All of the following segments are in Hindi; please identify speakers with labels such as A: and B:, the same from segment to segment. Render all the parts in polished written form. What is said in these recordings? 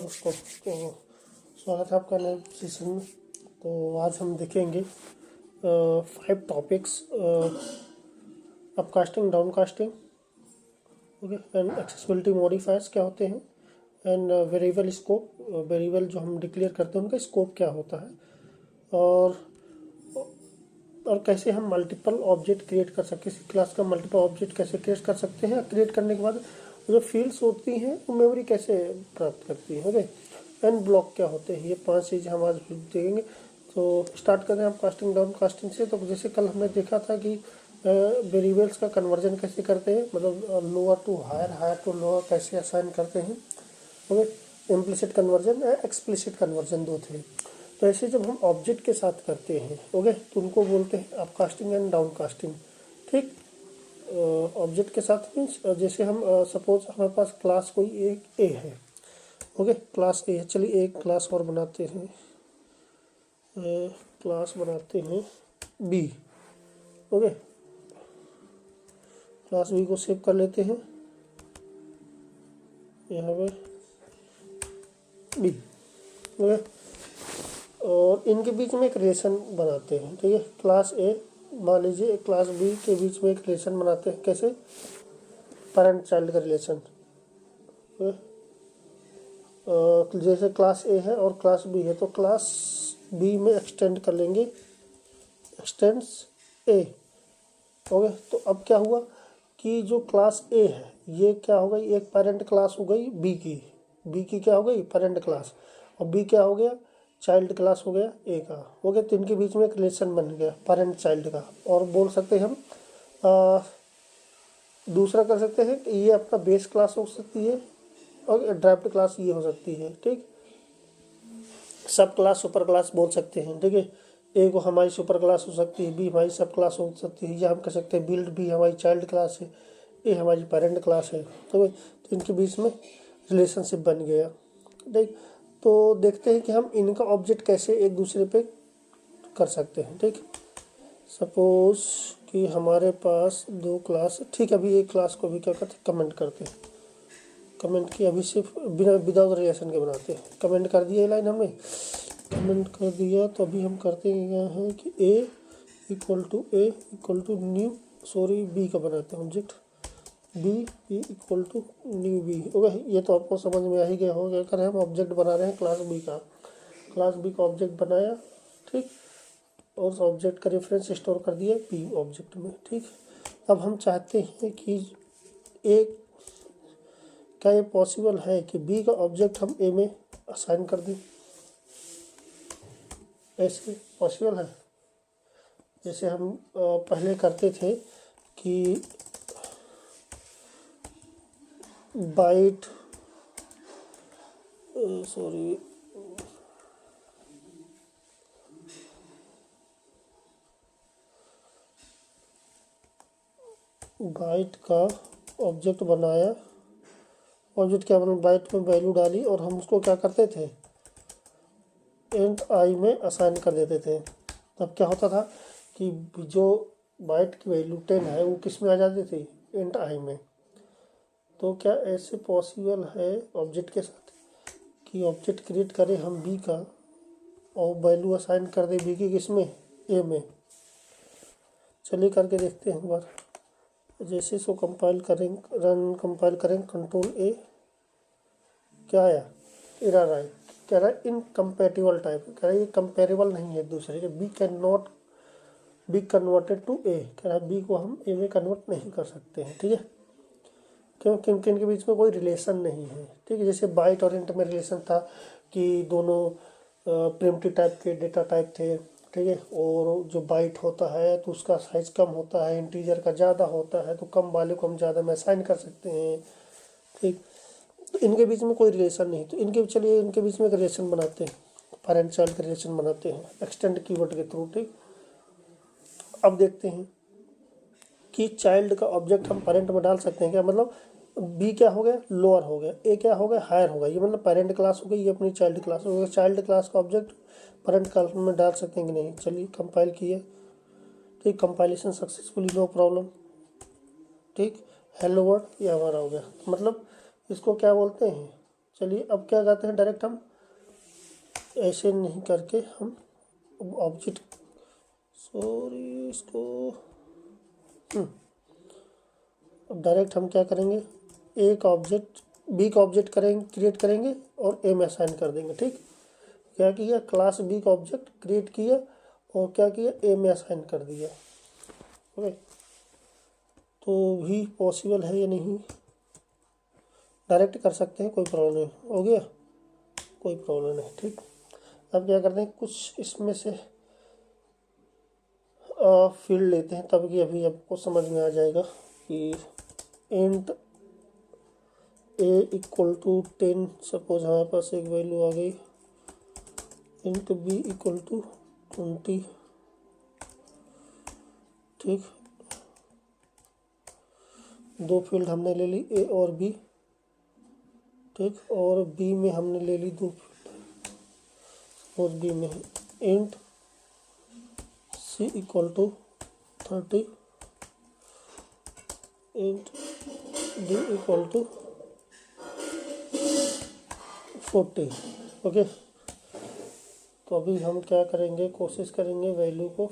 A: दोस्तों, तो स्वागत है आपका नए सेशन में। तो आज हम देखेंगे 5 topics, upcasting, downcasting, okay, and accessibility modifiers क्या होते हैं, एंड वेरिएबल स्कोप, वेरिएबल जो हम डिक्लेयर करते हैं उनका स्कोप क्या होता है, और कैसे हम मल्टीपल ऑब्जेक्ट क्रिएट कर सकते हैं। किसी क्लास का मल्टीपल ऑब्जेक्ट कैसे क्रिएट कर सकते हैं, क्रिएट करने के बाद जो फील्ड्स होती हैं वो मेमोरी कैसे प्राप्त करती है, ओके, एंड ब्लॉक क्या होते हैं। ये 5 चीज़ हम आज देखेंगे। तो स्टार्ट करें हम कास्टिंग डाउन कास्टिंग से। तो जैसे कल हमने देखा था कि वेरिएबल्स का कन्वर्जन कैसे करते हैं, मतलब lower to higher, higher to lower कैसे असाइन करते हैं, ओके। इम्प्लिसिट कन्वर्जन या एक्सप्लिसिट कन्वर्जन दो थे। तो ऐसे जब हम ऑब्जेक्ट के साथ करते हैं, ओके, तो उनको बोलते हैं अपकास्टिंग एंड डाउनकास्टिंग, ठीक। ऑब्जेक्ट के साथ मीन्स जैसे हम सपोज हमारे पास क्लास कोई एक ए है, ओके, क्लास ए है। चलिए एक क्लास और बनाते हैं, क्लास बनाते हैं बी, ओके। क्लास बी को सेव कर लेते हैं यहाँ पे बी, ओके। और इनके बीच में एक रिलेशन बनाते हैं, ठीक है। क्लास ए, मान लीजिए क्लास बी के बीच में एक रिलेशन बनाते हैं, कैसे, पेरेंट चाइल्ड का रिलेशन। जैसे क्लास ए है और क्लास बी है, तो क्लास बी में एक्सटेंड कर लेंगे, एक्सटेंड्स ए, ओके। तो अब क्या हुआ कि जो क्लास ए है ये क्या हो गई, एक पेरेंट क्लास हो गई बी की क्या हो गई, पेरेंट क्लास, और बी क्या हो गया, चाइल्ड क्लास हो गया ए का, ओके। तो इनके बीच में एक रिलेशन बन गया पेरेंट चाइल्ड का। और बोल सकते हैं हम दूसरा कर सकते हैं कि ये अपना बेस क्लास हो सकती है और ड्राफ्ट क्लास ये हो सकती है, ठीक। सब क्लास सुपर क्लास बोल सकते हैं, ठीक है। ए को हमारी सुपर क्लास हो सकती है, बी हमारी सब क्लास हो सकती है, या हम कह सकते हैं बिल्ड बी हमारी चाइल्ड क्लास है, ए हमारी पेरेंट क्लास है, तो इनके बीच में रिलेशनशिप बन गया, ठीक। तो देखते हैं कि हम इनका ऑब्जेक्ट कैसे एक दूसरे पे कर सकते हैं, ठीक। सपोज कि हमारे पास 2 क्लास, ठीक है। अभी एक क्लास को भी क्या करते हैं, कमेंट करते हैं। कमेंट की अभी सिर्फ बिना विदाउट रिलेशन के बनाते हैं। कमेंट कर दिया लाइन हमने, कमेंट कर दिया। तो अभी हम करते हैं कि A equal to new, sorry B का बनाते हैं object, B equal to new B, okay. ये तो आपको समझ में आ ही गया होगा। क्या करें, हम ऑब्जेक्ट बना रहे हैं क्लास बी का, क्लास बी का ऑब्जेक्ट बनाया, ठीक। और उस ऑब्जेक्ट का रेफरेंस स्टोर कर दिया बी ऑब्जेक्ट में, ठीक। अब हम चाहते हैं कि एक, क्या ये पॉसिबल है कि बी का ऑब्जेक्ट हम ए में असाइन कर दें, ऐसे पॉसिबल है। जैसे हम पहले करते थे कि बाइट, सॉरी, बाइट का ऑब्जेक्ट बनाया, ऑब्जेक्ट क्या बना, बाइट में वैल्यू डाली और हम उसको क्या करते थे, इंट आई में असाइन कर देते थे। तब क्या होता था कि जो बाइट की वैल्यू 10 है वो किस में आ जाती थी, इंट आई में। तो क्या ऐसे पॉसिबल है ऑब्जेक्ट के साथ कि ऑब्जेक्ट क्रिएट करें हम बी का और वैल्यू असाइन कर दें बी की किस में, ए में। चलिए करके देखते हैं एक बार। जैसे इसको कंपाइल करें, रन कंपाइल करें, कंट्रोल ए, क्या आया, एरर आया, कह रहा है इनकम्पैटिबल टाइप, कह रहा है ये कंपेरेबल नहीं है दूसरे के, B can not be converted to A, कह रहा है बी को हम ए में कन्वर्ट नहीं कर सकते हैं, ठीक है। क्योंकि इनके बीच में कोई रिलेशन नहीं है, ठीक है। जैसे बाइट और इंट में रिलेशन था कि दोनों प्रिमिटिव टाइप के डेटा टाइप थे, ठीक है। और जो बाइट होता है तो उसका साइज कम होता है, इंटीजर का ज़्यादा होता है, तो कम वाले को हम ज़्यादा में असाइन कर सकते हैं, ठीक। तो इनके बीच में कोई रिलेशन नहीं, तो चलिए इनके बीच में एक रिलेशन बनाते हैं, पेरेंट चाइल्ड का रिलेशन बनाते हैं एक्सटेंड कीवर्ड के थ्रू, ठीक। अब देखते हैं कि चाइल्ड का ऑब्जेक्ट हम पेरेंट में डाल सकते हैं क्या, मतलब बी क्या हो गया, लोअर हो गया, ए क्या हो गया, हायर हो गया, ये मतलब पेरेंट क्लास हो गई, ये अपनी चाइल्ड क्लास हो गई। चाइल्ड क्लास का ऑब्जेक्ट पेरेंट क्लास में डाल सकते हैं कि नहीं। चलिए कंपाइल किए, ठीक, कंपाइलेशन सक्सेसफुली, नो प्रॉब्लम, ठीक। हेलो वर्ड ये हमारा हो गया। मतलब इसको क्या बोलते हैं, चलिए अब क्या करते हैं, डायरेक्ट हम ऐसे नहीं करके हम ऑब्जेक्ट, सॉरी इसको, अब डायरेक्ट हम क्या करेंगे, एक ऑब्जेक्ट बी का ऑब्जेक्ट करेंगे, क्रिएट करेंगे और ए में असाइन कर देंगे। ठीक, क्या किया, क्लास बी का ऑब्जेक्ट क्रिएट किया और क्या किया, ए में असाइन कर दिया। ओके, तो भी पॉसिबल है या नहीं, डायरेक्ट कर सकते हैं, कोई प्रॉब्लम नहीं, हो गया, कोई प्रॉब्लम नहीं। ठीक, अब क्या करते हैं, कुछ इसमें से फील्ड लेते हैं, तब कि अभी आपको समझ में आ जाएगा कि int a equal to 10, suppose हमारे पास एक वैल्यू आ गई, इंट बी इक्वल टू 20। ठीक, दो फील्ड हमने ले ली, ए और बी। ठीक, और बी में हमने ले ली दो फील्ड, और बी में int c equal to 30, int d equal to 40। Okay, तो अभी हम क्या करेंगे, कोशिश करेंगे वैल्यू को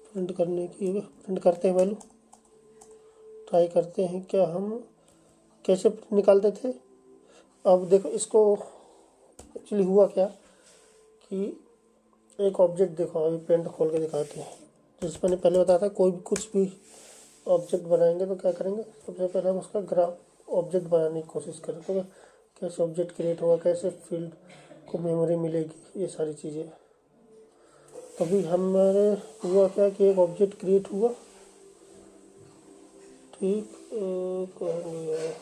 A: प्रिंट करने की। प्रिंट करते हैं वैल्यू, ट्राई करते हैं क्या हम कैसे निकालते थे। अब देखो इसको एक्चुअली हुआ क्या कि एक ऑब्जेक्ट, देखो अभी पेंट खोल के दिखाते हैं, जैसे मैंने पहले बताया था, कोई भी कुछ भी ऑब्जेक्ट बनाएंगे तो क्या करेंगे, सबसे पहले हम उसका ग्राफ ऑब्जेक्ट बनाने की कोशिश करें, तो कैसे ऑब्जेक्ट क्रिएट होगा, कैसे फील्ड को मेमोरी मिलेगी, ये सारी चीज़ें। तभी हमारे हुआ क्या कि एक ऑब्जेक्ट क्रिएट हुआ। ठीक, कहेंगे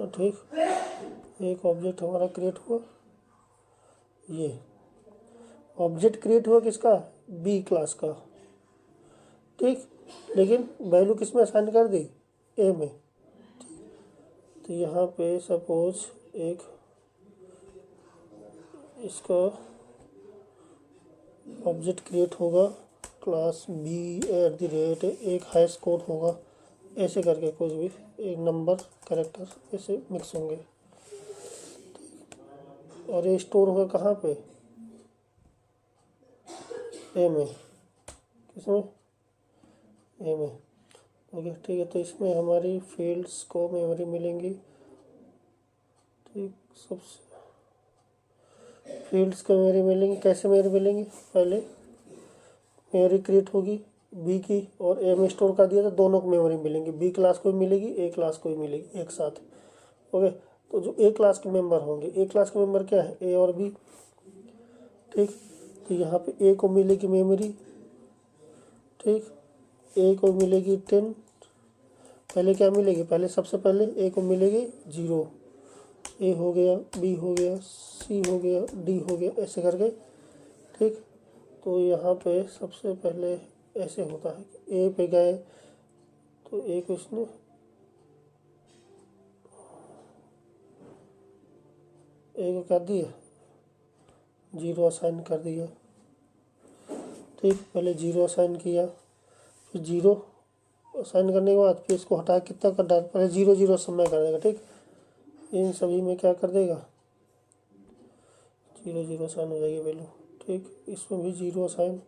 A: ठीक, एक ऑब्जेक्ट हमारा क्रिएट हुआ, ये ऑब्जेक्ट क्रिएट हुआ किसका, बी क्लास का। ठीक, लेकिन वैल्यू किस में असाइन कर दी, ए में। तो यहाँ पे सपोज एक इसका ऑब्जेक्ट क्रिएट होगा, class b at the rate, एक हैश कोड होगा, ऐसे करके कुछ भी एक नंबर कैरेक्टर ऐसे मिक्स होंगे, और ये स्टोर होगा कहाँ पे, ए में। किसमें, ए में। ओके, ठीक है, तो इसमें हमारी फील्ड्स को मेमोरी मिलेंगी। ठीक, सबसे फील्ड्स को मेमोरी मिलेंगी, कैसे मेमोरी मिलेंगी, पहले मेमोरी क्रिएट होगी बी की और ए में स्टोर कर दिया तो दोनों को मेमोरी मिलेंगी, बी क्लास को भी मिलेगी, ए क्लास को भी मिलेगी एक साथ। ओके, तो जो ए क्लास के मेंबर होंगे, ए क्लास के मेंबर क्या है, ए और बी। ठीक, तो यहाँ पे ए को मिलेगी मेमोरी। ठीक, ए को मिलेगी 10, पहले क्या मिलेगी, पहले सबसे पहले ए को मिलेगी 0, ए हो गया, बी हो गया, सी हो गया, डी हो गया, ऐसे करके। ठीक, तो यहाँ पे सबसे पहले ऐसे होता है कि ए पे गए तो ए को इसने ए को क्या दिया, 0 असाइन कर दिया। ठीक, पहले 0 असाइन किया, फिर 0 असाइन करने के बाद फिर इसको हटा कितना कर डाल, पहले 0 0 समय कर देगा। ठीक, इन सभी में क्या कर देगा, 0 0 असाइन हो जाएगी वैल्यू। ठीक, इसमें भी 0 असाइन,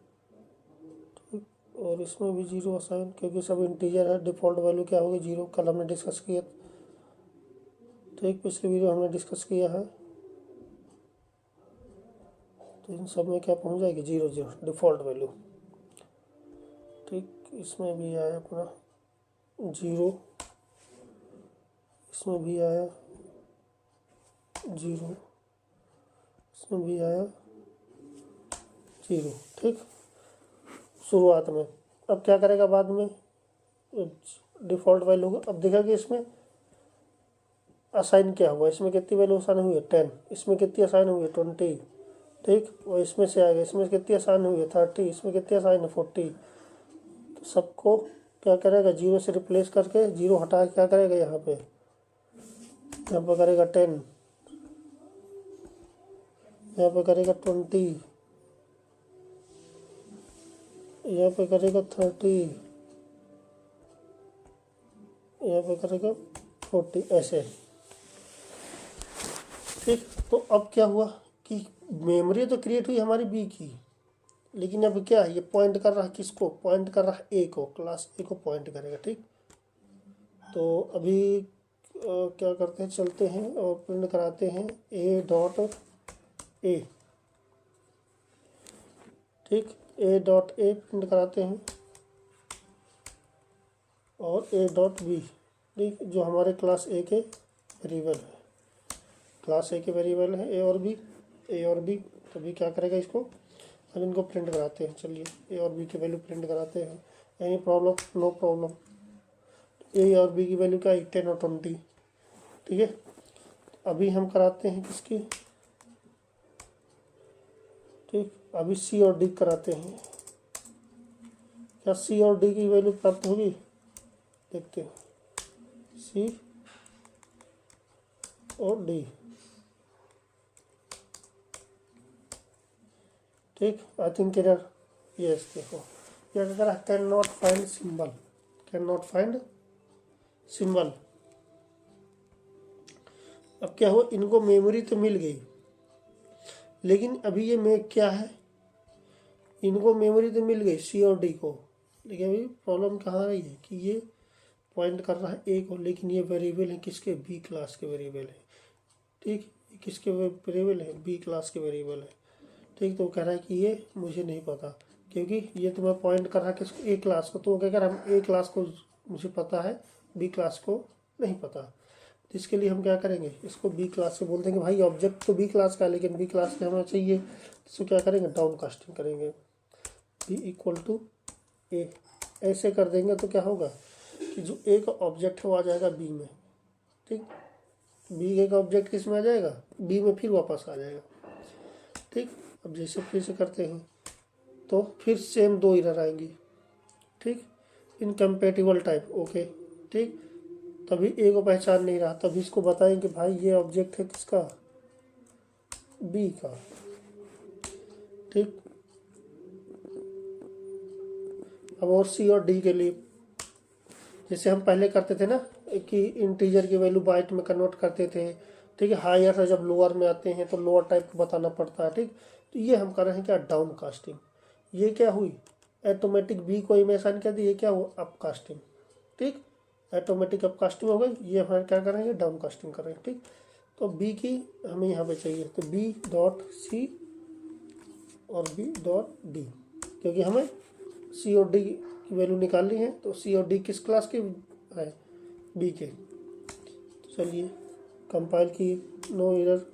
A: ठीक, और इसमें भी 0 असाइन, क्योंकि सब इंटीजर है, डिफ़ॉल्ट वैल्यू क्या होगी 0, कल हमने डिस्कस किया। ठीक, पिछले वीडियो हमने डिस्कस किया है, तो इन सब में क्या पहुंच जाएगी 0 0 डिफ़ॉल्ट वैल्यू। ठीक, इसमें भी आया अपना 0, इसमें भी आया 0, इसमें भी आया 0। ठीक, शुरुआत में। अब क्या करेगा बाद में, डिफ़ॉल्ट वैल्यू को अब देखा कि इसमें असाइन क्या हुआ, इसमें कितनी वैल्यू असाइन हुई है 10, इसमें कितनी असाइन हुई है 20। ठीक, और इसमें से आएगा, इसमें कितनी आसान हुई है 30, इसमें कितनी आसान है 40। तो सबको क्या करेगा 0 से रिप्लेस करके, 0 हटा के क्या करेगा यहाँ पे करेगा 10, यहाँ पे करेगा 20, यहाँ पे करेगा 30, यहाँ पे करेगा 40, ऐसे। ठीक, तो अब क्या हुआ कि मेमोरी तो क्रिएट हुई हमारी बी की, लेकिन अब क्या है, ये पॉइंट कर रहा है किसको, पॉइंट कर रहा है ए को, क्लास ए को पॉइंट करेगा। ठीक, तो अभी क्या करते हैं, चलते हैं और प्रिंट कराते हैं ए डॉट ए। ठीक, ए डॉट ए प्रिंट कराते हैं और ए डॉट बी। ठीक, जो हमारे क्लास ए के वेरिएबल है, क्लास ए के वेरिएबल है ए और बी, तो बी क्या करेगा इसको, हम इनको प्रिंट कराते हैं। चलिए ए और बी की वैल्यू प्रिंट कराते हैं। Any problem, no problem. A और बी की वैल्यू क्या है, 10 और 20। ठीक है, अभी हम कराते हैं किसकी, ठीक, अभी सी और डी कराते हैं। क्या सी और डी की वैल्यू प्राप्त होगी, देखते हैं, सी और डी। ठीक, आई थिंक एरर, यस, देखो क्या कह रहा है, can not find symbol, can not find symbol. अब क्या हो, इनको मेमोरी तो मिल गई, लेकिन अभी ये में क्या है, इनको मेमोरी तो मिल गई सी और डी को, लेकिन अभी प्रॉब्लम कहाँ रही है कि ये पॉइंट कर रहा है ए को, लेकिन ये वेरिएबल है किसके, बी क्लास के वेरिएबल है। ठीक, किसके वेरिएबल है, बी क्लास के वेरिएबल है। ठीक, तो कह रहा है कि ये मुझे नहीं पता, क्योंकि ये तो मैं पॉइंट कर रहा है किसको, ए क्लास को, तो वो क्या कर रहा है, हम ए क्लास को मुझे पता है, बी क्लास को नहीं पता। तो इसके लिए हम क्या करेंगे, इसको बी क्लास से बोल देंगे, भाई ऑब्जेक्ट तो बी क्लास का है लेकिन बी क्लास का हमें चाहिए, तो इसको क्या करेंगे, डाउन कास्टिंग करेंगे, बी इक्वल टू ए, ऐसे कर देंगे तो क्या होगा कि जो ए का ऑब्जेक्ट है वो आ जाएगा बी में। ठीक, बी ए का ऑब्जेक्ट किस में आ जाएगा, बी में, फिर वापस आ जाएगा। ठीक, अब जैसे फिर से करते हैं तो फिर सेम 2 एरर आएंगी। ठीक, इनकम्पेटिबल टाइप, ओके। ठीक, तभी ए को पहचान नहीं रहा, तभी इसको बताएं कि भाई ये ऑब्जेक्ट है किसका, बी का। ठीक, अब और सी और डी के लिए जैसे हम पहले करते थे ना कि इंटीजर की वैल्यू बाइट में कन्वर्ट करते थे। ठीक है, हायर से जब लोअर में आते हैं तो लोअर टाइप को बताना पड़ता है। ठीक, तो ये हम कर रहे हैं क्या, डाउन कास्टिंग। ये क्या हुई, ऑटोमेटिक बी को ही में असाइन कर दी, ये क्या हुआ, अप कास्टिंग। ठीक, ऑटोमेटिक अप कास्टिंग हो गई, ये हमारे क्या कर रहे हैं, डाउन कास्टिंग कर रहे हैं। ठीक, तो बी की हमें यहाँ पे चाहिए, तो बी डॉट सी और बी डॉट डी, क्योंकि हमें सी और डी की वैल्यू निकालनी है, तो सी और डी किस क्लास के है, बी के। तो चलिए कंपाइल की, नो एरर,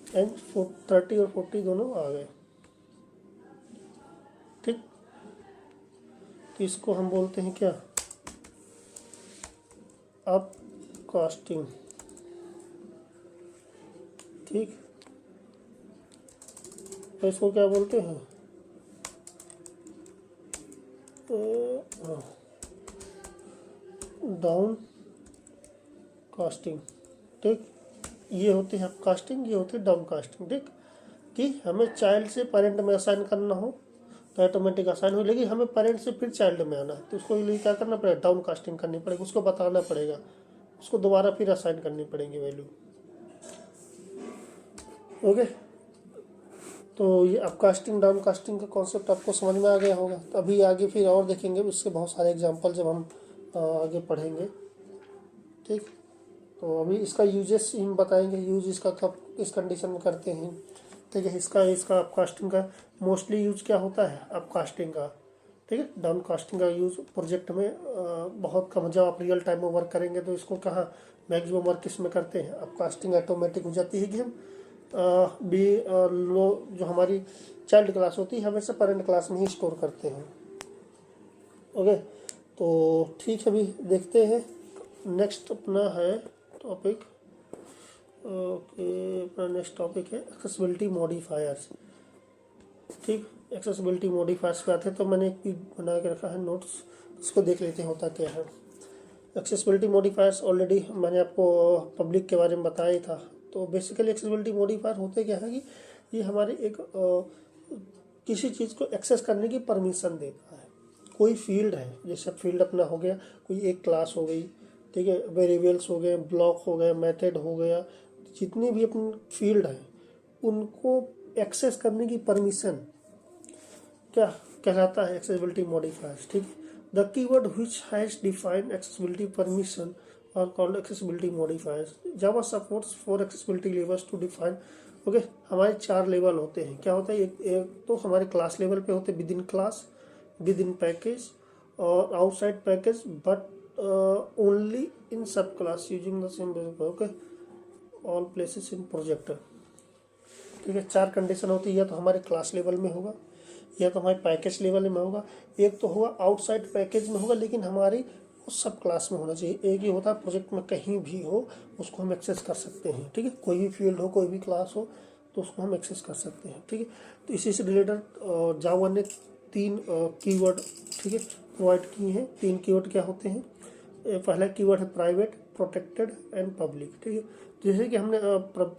A: एंड 30 और 40 दोनों आ गए। ठीक, तो इसको हम बोलते हैं क्या, अप कास्टिंग। ठीक, तो इसको क्या बोलते हैं, डाउन कास्टिंग। ठीक, ये होते हैं अप कास्टिंग, ये होते हैं डाउन कास्टिंग। ठीक, कि हमें चाइल्ड से पेरेंट में असाइन करना हो तो ऑटोमेटिक असाइन हो, लेकिन हमें पेरेंट से फिर चाइल्ड में आना है तो उसको लिए क्या करना पड़ेगा, डाउन कास्टिंग करनी पड़ेगी, उसको बताना पड़ेगा, उसको दोबारा फिर असाइन करनी पड़ेगी वैल्यू। ओके, तो ये अपकास्टिंग डाउन कास्टिंग का कॉन्सेप्ट आपको समझ में आ गया होगा। तो अभी आगे फिर और देखेंगे, उसके बहुत सारे एग्जांपल जब हम आगे पढ़ेंगे। ठीक, तो अभी इसका यूजेस हम बताएंगे, यूज इसका कब इस कंडीशन में करते हैं। ठीक है, इसका अपकास्टिंग का मोस्टली यूज क्या होता है, अपकास्टिंग का। ठीक है, डाउन कास्टिंग का यूज प्रोजेक्ट में बहुत कम, जब आप रियल टाइम में वर्क करेंगे तो इसको कहाँ मैक्सिमम वर्क किस में करते हैं, अपकास्टिंग ऑटोमेटिक हो जाती है कि हम बी लो जो हमारी चाइल्ड क्लास होती है हमेशा पेरेंट क्लास में ही स्टोर करते हैं। ओके, तो ठीक है, अभी देखते हैं नेक्स्ट अपना है टॉपिक। ओके, अपना नेक्स्ट टॉपिक है एक्सेसिबिलिटी मॉडिफायर्स। ठीक, एक्सेसिबिलिटी मॉडिफायर्स पे आते हैं, तो मैंने एक बना के रखा है नोट्स, उसको देख लेते हैं होता क्या है। एक्सेसिबिलिटी मॉडिफायर्स ऑलरेडी मैंने आपको पब्लिक के बारे में बताया ही था, तो बेसिकली एक्सेसिबिलिटी मॉडिफायर होते क्या है कि ये हमारे एक किसी चीज़ को एक्सेस करने की परमिशन देता है। कोई फील्ड है, जैसे फील्ड अपना हो गया, कोई एक क्लास हो गई, ठीक है, वेरिएबल्स हो गए, ब्लॉक हो गए, मेथड हो गया, जितनी भी अपनी फील्ड है उनको एक्सेस करने की परमिशन क्या कहलाता है, एक्सेसिबिलिटी मॉडिफायर्स। ठीक, the keyword which has defined accessibility permission are called accessibility modifiers. Java supports 4 accessibility levels to define. Okay, हमारे 4 लेवल होते हैं। क्या होता है, एक तो हमारे क्लास लेवल पे होते हैं, within class, within package और outside package, but only in subclass using the same. Okay, all places in project. ठीक है, 4 कंडीशन होती है, या तो हमारे क्लास लेवल में होगा, या तो हमारे पैकेज लेवल में होगा, एक तो होगा आउटसाइड पैकेज में होगा, लेकिन हमारी उस सब क्लास में होना चाहिए। एक ही होता है प्रोजेक्ट में कहीं भी हो उसको हम एक्सेस कर सकते हैं। ठीक है, कोई भी फील्ड हो, कोई भी क्लास हो, तो उसको हम एक्सेस कर सकते हैं। ठीक है, तो इसी से रिलेटेड जावा ने 3 कीवर्ड, ठीक है, प्रोवाइड किए हैं। 3 कीवर्ड क्या होते हैं, पहला कीवर्ड है प्राइवेट, प्रोटेक्टेड एंड पब्लिक। ठीक है, जैसे कि हमने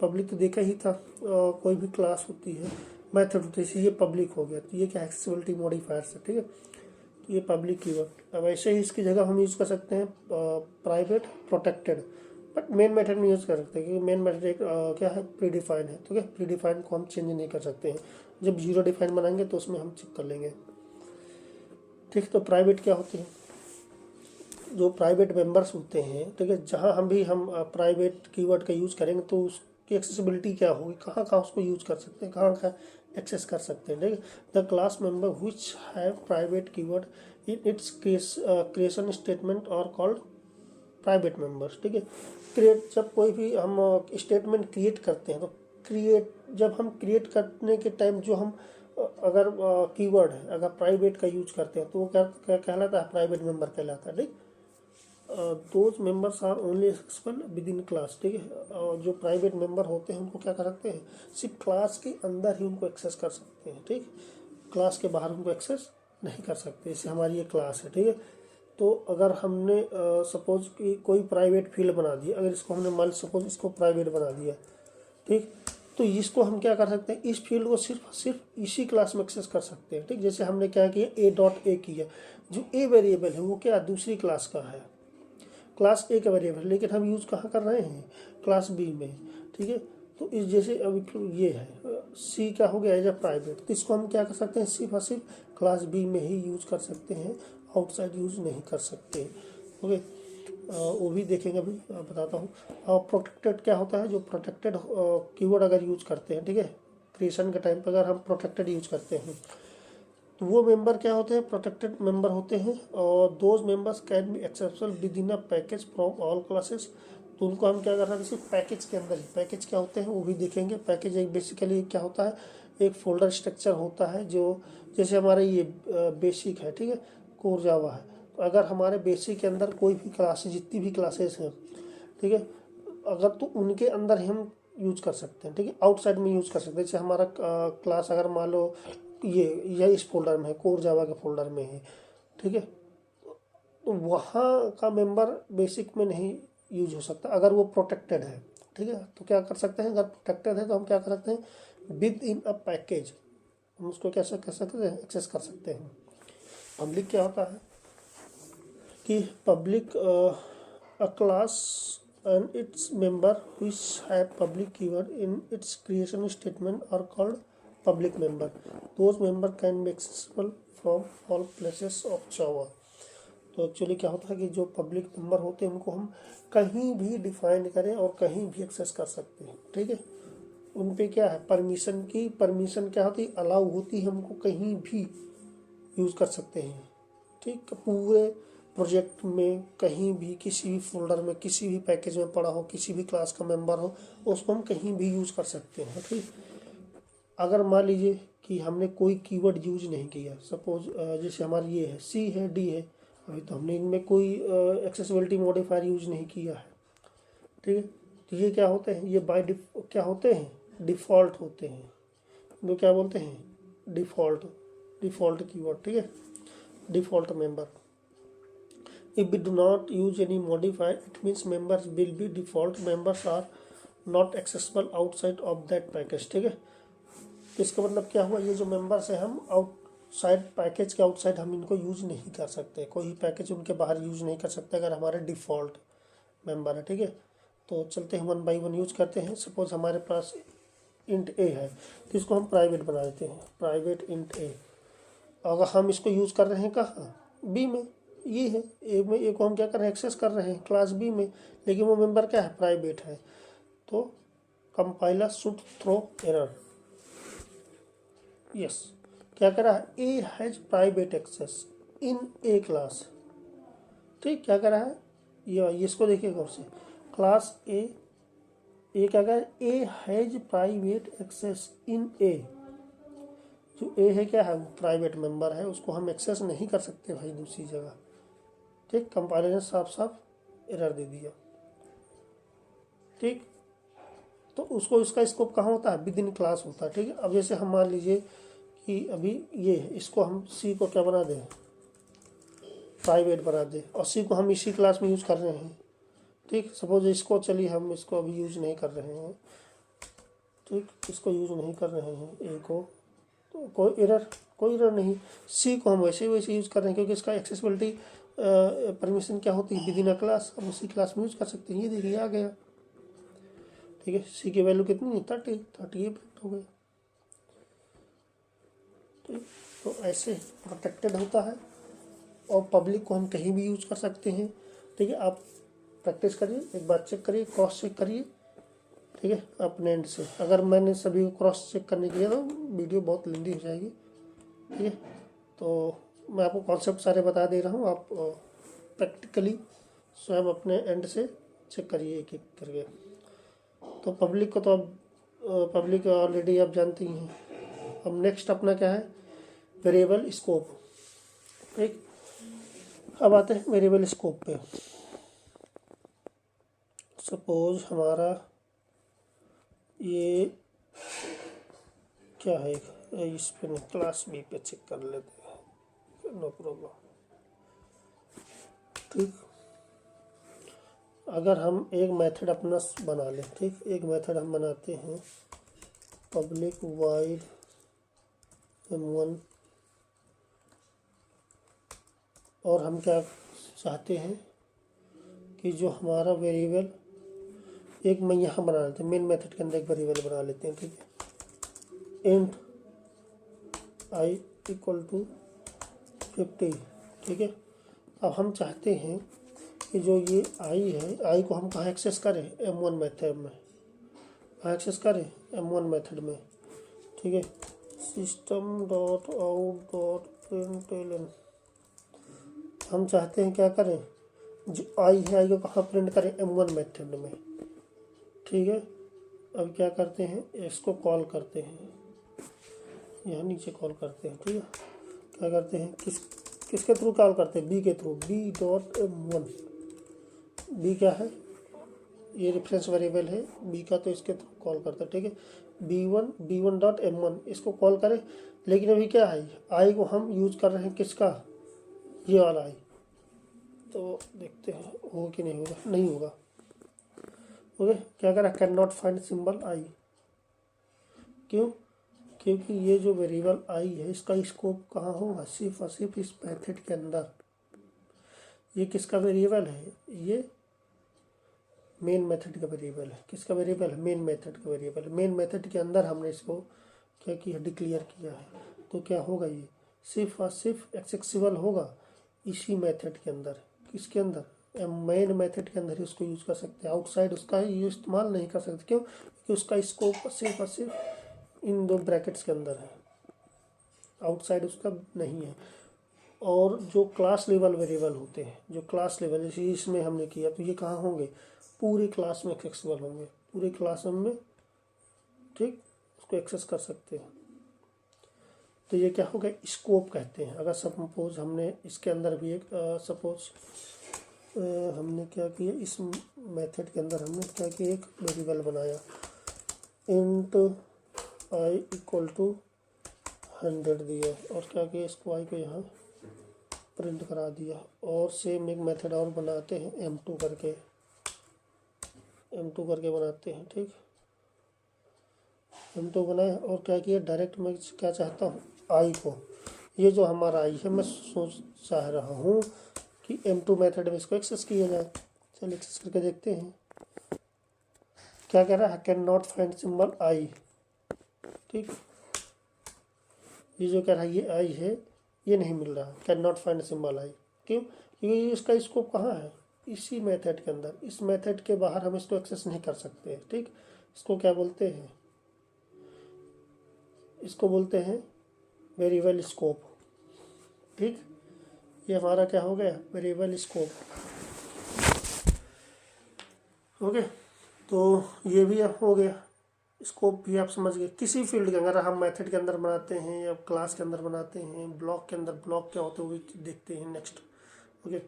A: पब्लिक तो देखा ही था, कोई भी क्लास होती है, मेथड होती है, ये पब्लिक हो गया, तो ये क्या एक्सेसिबिलिटी मॉडिफायर्स है। ठीक है, तो ये पब्लिक कीवर्ड। अब ऐसे ही इसकी जगह हम यूज़ कर सकते हैं private, protected, but main method में यूज़ कर सकते हैं, क्योंकि मेन मेथड एक क्या है, प्री डिफाइन है। ठीक है, प्री डिफाइन को हम चेंज नहीं कर सकते हैं, जब 0 डिफाइन बनाएंगे तो उसमें हम चेक कर लेंगे। ठीक, तो प्राइवेट क्या होती है, जो प्राइवेट मेंबर्स होते हैं, ठीक है, जहाँ हम प्राइवेट कीवर्ड का यूज़ करेंगे तो उसकी एक्सेसिबिलिटी क्या होगी, कहाँ कहाँ उसको यूज़ कर सकते हैं, कहाँ कहाँ एक्सेस कर सकते हैं। ठीक है, the class member which have private keyword in its creation statement और कॉल्ड प्राइवेट मेंबर्स। ठीक है, क्रिएट, जब कोई भी हम स्टेटमेंट क्रिएट करते हैं, तो जब हम क्रिएट करने के टाइम जो हम अगर कीवर्ड है, अगर प्राइवेट का यूज करते हैं, तो वो क्या कहलाता है, प्राइवेट मेंबर कहलाता है। ठीक, those members are only accessible within class. ठीक है, जो प्राइवेट मेंबर होते हैं उनको क्या कर सकते हैं, सिर्फ क्लास के अंदर ही उनको एक्सेस कर सकते हैं। ठीक, क्लास के बाहर उनको एक्सेस नहीं कर सकते। जैसे हमारी ये क्लास है, ठीक है, तो अगर हमने सपोज कि कोई प्राइवेट फील्ड बना दिया, अगर इसको हमने मान सपोज इसको प्राइवेट बना दिया, ठीक, तो इसको हम क्या कर सकते हैं, इस फील्ड को सिर्फ इसी क्लास में एक्सेस कर सकते हैं। ठीक, जैसे हमने क्या किया, a.a किया, जो a वेरिएबल है वो क्या दूसरी क्लास का है, क्लास A का वेरिएबल, लेकिन हम यूज़ कहाँ कर रहे हैं, क्लास B में। ठीक है, तो इस जैसे अभी ये है C क्या हो गया, एज ए प्राइवेट, तो इसको हम क्या कर सकते हैं, सिर्फ और सिर्फ क्लास B में ही यूज़ कर सकते हैं, आउटसाइड यूज़ नहीं कर सकते। ओके, वो भी देखेंगे, अभी बताता हूँ। और प्रोटेक्टेड क्या होता है, जो प्रोटेक्टेड कीवर्ड अगर यूज करते हैं, ठीक है, क्रिएशन के टाइम पर अगर हम प्रोटेक्टेड यूज करते हैं, तो वो मेंबर क्या होते हैं, प्रोटेक्टेड मेंबर होते हैं। और those members can be accessible with in a package from all classes. तो उनको हम क्या कर रहे हैं, सिर्फ पैकेज के अंदर ही, पैकेज क्या होते हैं वो भी देखेंगे। पैकेज एक बेसिकली क्या होता है, एक फोल्डर स्ट्रक्चर होता है, जो जैसे हमारे ये बेसिक है, ठीक है, कोर जावा है, तो अगर हमारे बेसिक के अंदर कोई भी क्लासेस, जितनी भी क्लासेस हैं, ठीक है, अगर तो उनके अंदर ही हम यूज कर सकते हैं। ठीक है, आउटसाइड में यूज कर सकते हैं। जैसे हमारा क्लास अगर मान लो ये इस फोल्डर में है, कोर जावा के फोल्डर में है, ठीक है, तो वहाँ का मेंबर बेसिक में नहीं यूज हो सकता अगर वो प्रोटेक्टेड है। ठीक है, तो क्या कर सकते हैं, अगर प्रोटेक्टेड है तो हम क्या कर सकते हैं, विद इन अ पैकेज हम उसको कैसे कर सकते हैं, एक्सेस कर सकते हैं। पब्लिक क्या होता है कि public a class and its member which have public keyword in its creation statement are called public member. Those member can be accessible from all places of Java. तो एक्चुअली क्या होता है कि जो पब्लिक मेंबर होते हैं उनको हम कहीं भी डिफाइन करें और कहीं भी एक्सेस कर सकते हैं। ठीक है, उन पे क्या है, परमिशन क्या होती है, अलाउ होती है, हमको कहीं भी यूज़ कर सकते हैं। ठीक, पूरे प्रोजेक्ट में कहीं भी, किसी भी फोल्डर में, किसी भी पैकेज में पड़ा हो, किसी भी क्लास का मेंबर हो, उसको हम कहीं भी यूज़ कर सकते हैं। ठीक, अगर मान लीजिए कि हमने कोई कीवर्ड यूज नहीं किया, सपोज जैसे हमारी ये है, C है, D है, अभी तो हमने इनमें कोई एक्सेसिबिलिटी मॉडिफायर यूज नहीं किया है। ठीक है, तो ये क्या होते हैं, ये क्या होते हैं, डिफ़ॉल्ट होते हैं, जो क्या बोलते हैं, डिफ़ॉल्ट कीवर्ड। ठीक है, default member. If we do not use any modifier, it means members will be default. Members are not accessible outside of that package. ठीक है, तो इसका मतलब क्या हुआ, ये जो मेंबर्स है हम आउटसाइड पैकेज के आउटसाइड हम इनको यूज नहीं कर सकते, कोई पैकेज उनके बाहर यूज नहीं कर सकते अगर हमारे डिफ़ॉल्ट मेंबर है। ठीक है, तो चलते हैं 1 बाई 1 यूज करते हैं। सपोज हमारे पास इंट ए है तो इसको हम प्राइवेट बना देते हैं, प्राइवेट इंट ए। अगर हम इसको यूज़ कर रहे हैं कहाँ, बी में, ये है ए में, ए को हम क्या कर रहे हैं, एक्सेस कर रहे हैं क्लास बी में, लेकिन वो मेंबर क्या है, प्राइवेट है। तो compiler should throw error. Yes, क्या करा है, a has private access in a class. ठीक, क्या करा है, ये इसको देखिए गौर से, क्लास ए क्या कह, ए हैज प्राइवेट एक्सेस इन ए। जो ए है क्या है, वो प्राइवेट मेंबर है, उसको हम एक्सेस नहीं कर सकते भाई दूसरी जगह। ठीक, कंपाइलर ने साफ साफ एरर दे दिया। ठीक, तो उसको इसका स्कोप कहाँ होता है, विद इन क्लास होता है। ठीक है, अब जैसे हम मान लीजिए कि अभी ये है, इसको हम सी को क्या बना दें, प्राइवेट बना दें, और सी को हम इसी क्लास में यूज़ कर रहे हैं। ठीक, सपोज इसको, चलिए हम इसको अभी यूज नहीं कर रहे हैं। ठीक, इसको यूज नहीं कर रहे हैं ए को, तो कोई एरर नहीं। सी को हम वैसे यूज़ कर रहे हैं क्योंकि इसका एक्सेसिबिलिटी परमिशन क्या होती है, विद इन अ क्लास, हम उसी क्लास में यूज़ कर सकते हैं। ये देखिए आ गया। ठीक है, सी की वैल्यू कितनी है, 30 ये प्रिंट हो गया। ठीक, तो ऐसे प्रोटेक्टेड होता है, और पब्लिक को हम कहीं भी यूज़ कर सकते हैं। ठीक है, आप प्रैक्टिस करिए, एक बार चेक करिए, क्रॉस चेक करिए। ठीक है, अपने एंड से, अगर मैंने सभी को क्रॉस चेक करने के लिए तो वीडियो बहुत लेंदी हो जाएगी। ठीक है, तो मैं आपको कॉन्सेप्ट सारे बता दे रहा हूँ, आप प्रैक्टिकली स्वयं अपने एंड से चेक करिए एक एक करके। तो पब्लिक को तो अब पब्लिक ऑलरेडी आप जानती हैं। अब नेक्स्ट अपना क्या है, वेरिएबल स्कोप। ठीक, अब आते हैं वेरिएबल स्कोप पे। सपोज हमारा ये क्या है, इस पे क्लास बी पे चेक कर लेते हैं, नो प्रॉब्लम। ठीक, अगर हम एक मेथड अपना बना लें, ठीक, एक मेथड हम बनाते हैं, पब्लिक वाइड m1, और हम क्या चाहते हैं कि जो हमारा वेरिएबल, एक मैं यहाँ बना लेते हैं, मेन मेथड के अंदर एक वेरिएबल बना लेते हैं। ठीक है, इंट आई इक्वल टू 50। ठीक है, अब हम चाहते हैं कि जो ये आई है, आई को हम कहाँ एक्सेस करें, m1 मेथड में, कहाँ एक्सेस करें, m1 मेथड में। ठीक है, system dot out dot println, हम चाहते हैं क्या करें, जो आई है, आई को कहाँ प्रिंट करें, m1 मेथड में। ठीक है, अब क्या करते हैं, इसको कॉल करते हैं, यहाँ नीचे कॉल करते हैं। ठीक है, क्या करते हैं, किसके थ्रू कॉल करते हैं, बी के through, B dot m1। B क्या है, ये रेफरेंस वेरिएबल है बी का, तो इसके थ्रू कॉल करते हैं। ठीक है, b1 डॉट m1, इसको कॉल करें, लेकिन अभी क्या है, आई को हम यूज कर रहे हैं किसका, ये वाला आई। तो देखते हैं हो कि नहीं होगा, नहीं होगा। ओके, क्या करा, कैन नॉट फाइंड सिंबल आई। क्यों, क्योंकि ये जो वेरिएबल आई है, इसका स्कोप कहाँ होगा, सिर्फ और सिर्फ इस मेथड के अंदर। ये किसका वेरिएबल है, ये मेन मेथड का वेरिएबल है। किसका वेरिएबल है, मेन मेथड का वेरिएबल है। मेन मेथड के अंदर हमने इसको क्या किया, डिक्लेयर किया है। तो क्या होगा, ये सिर्फ और सिर्फ एक्सेसिबल होगा इसी मेथड के अंदर। किसके अंदर, मेन मेथड के अंदर ही उसको यूज़ कर सकते हैं, आउटसाइड उसका ही इस्तेमाल नहीं कर सकते। क्यों, क्योंकि उसका स्कोप सिर्फ और सिर्फ इन दो ब्रैकेट्स के अंदर है, आउटसाइड उसका नहीं है। और जो क्लास लेवल वेरिएबल होते हैं, जो क्लास लेवल, जैसे इसमें हमने किया, तो ये कहाँ होंगे, पूरी क्लास में एक्सेसिबल होंगे, पूरी क्लास में। ठीक, उसको एक्सेस कर सकते हैं। तो ये क्या होगा, स्कोप कहते हैं। अगर सपोज हमने इसके अंदर भी एक सपोज हमने क्या किया, इस मेथड के अंदर हमने क्या किया, एक वेरिएबल बनाया, इंट आई इक्वल टू 100 दिया, और क्या किया, इसको आई को यहाँ प्रिंट करा दिया। और सेम एक मेथड और बनाते हैं m2 करके, M2 करके बनाते हैं। ठीक, M2 बनाए और क्या किया, डायरेक्ट मैं क्या चाहता हूँ, आई को, ये जो हमारा आई है, मैं सोच चाह रहा हूँ कि M2 मेथड में इसको एक्सेस किया जाए। चलिए एक्सेस करके देखते हैं। क्या कह रहा है, कैन नॉट फाइंड सिंबल आई। ठीक, ये जो कह रहा है ये आई है, ये नहीं मिल रहा, कैन नॉट फाइंड सिंबल आई। क्यों, क्योंकि इसका स्कोप कहाँ है, इसी मेथड के अंदर। इस मेथड के बाहर हम इसको एक्सेस नहीं कर सकते। ठीक, इसको क्या बोलते हैं, इसको बोलते हैं वेरिएबल स्कोप। ठीक, ये हमारा क्या हो गया, वेरिएबल स्कोप। ओके, तो ये भी अब हो गया, स्कोप भी आप समझ गए। किसी फील्ड के अगर हम मेथड के अंदर बनाते हैं या क्लास के अंदर बनाते हैं, ब्लॉक के अंदर ब्लॉक क्या होते हैं वो भी देखते हैं नेक्स्ट। ओके,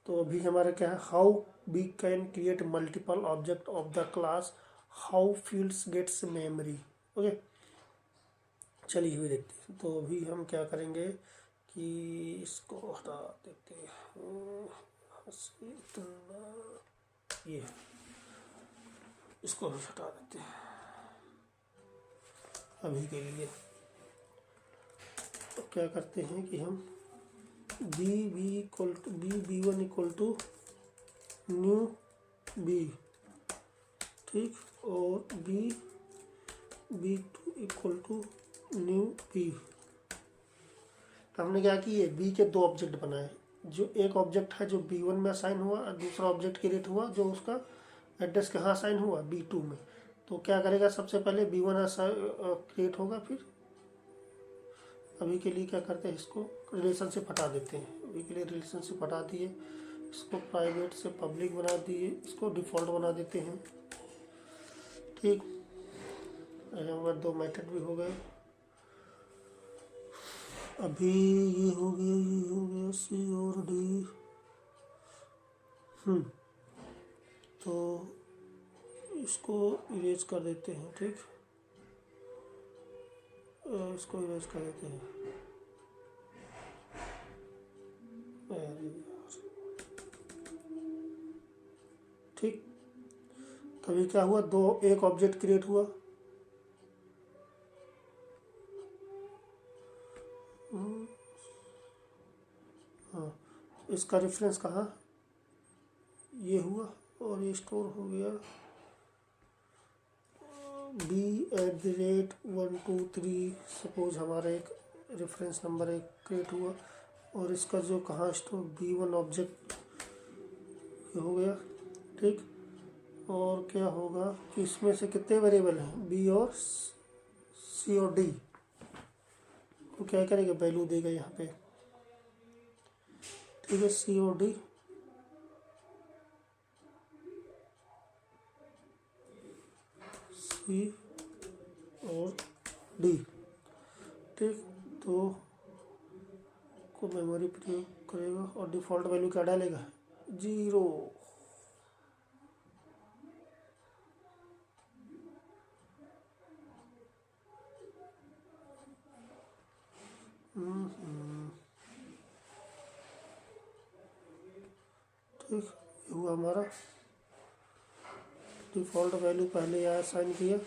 A: तो अभी हमारा क्या है, how we can create multiple object of the class, how fields gets memory. Okay, चलिए भी देखते हैं। तो अभी हम क्या करेंगे कि इसको हटा देते हैं, इतना ये इसको भी हटा देते हैं अभी के लिए। तो क्या करते हैं कि हम b1 equal to new b, ठीक, और b2 equal to new b। तो हमने क्या किए, b के दो ऑब्जेक्ट बनाए। जो एक ऑब्जेक्ट है जो b1 में असाइन हुआ और दूसरा ऑब्जेक्ट क्रिएट हुआ जो उसका एड्रेस कहाँ असाइन हुआ, b2 में। तो क्या करेगा, सबसे पहले b1 क्रिएट होगा, फिर अभी के लिए क्या करते हैं, इसको रिलेशनशिप हटा देते हैं। अभी के लिए रिलेशनशिप हटा दिए, इसको प्राइवेट से पब्लिक बना दिए, इसको डिफ़ॉल्ट बना देते हैं। ठीक, हमारे दो मेथड भी हो गए। अभी ये हो गया सी और डी। तो इसको इरेज कर देते हैं। ठीक, इसको इरेज कर देते हैं। ठीक, तभी क्या हुआ, एक ऑब्जेक्ट क्रिएट हुआ। हाँ, इसका रेफरेंस कहाँ, ये हुआ, और ये स्टोर हो गया b@123। सपोज हमारा एक रेफरेंस नंबर एक क्रिएट हुआ, और इसका जो कहाँ स्टोर, b1 ऑब्जेक्ट हो गया। ठीक, और क्या होगा कि इसमें से कितने वेरिएबल हैं, b और c और d को क्या करेगा, वैल्यू देगा यहाँ पे। ठीक है, c और d, c और d। ठीक, तो को मेमोरी प्रयोग करेगा और डिफ़ॉल्ट वैल्यू क्या डालेगा, 0। ठीक, ये हुआ हमारा डिफ़ॉल्ट वैल्यू। पहले यहाँ साइन किया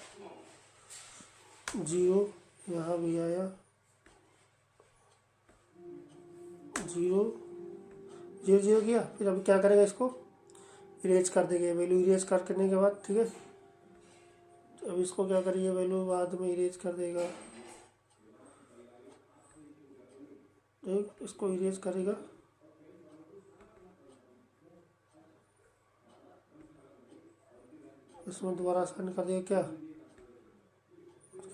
A: 0, यहाँ भी आया 0 0 0 किया। फिर अभी क्या करेगा, इसको इरेज कर देंगे, वैल्यू इरेज करने के बाद। ठीक है, अब इसको क्या करिए, वैल्यू बाद में इरेज कर देगा। ठीक, इसको इरेज करेगा, इसमें दोबारा असाइन कर देगा। क्या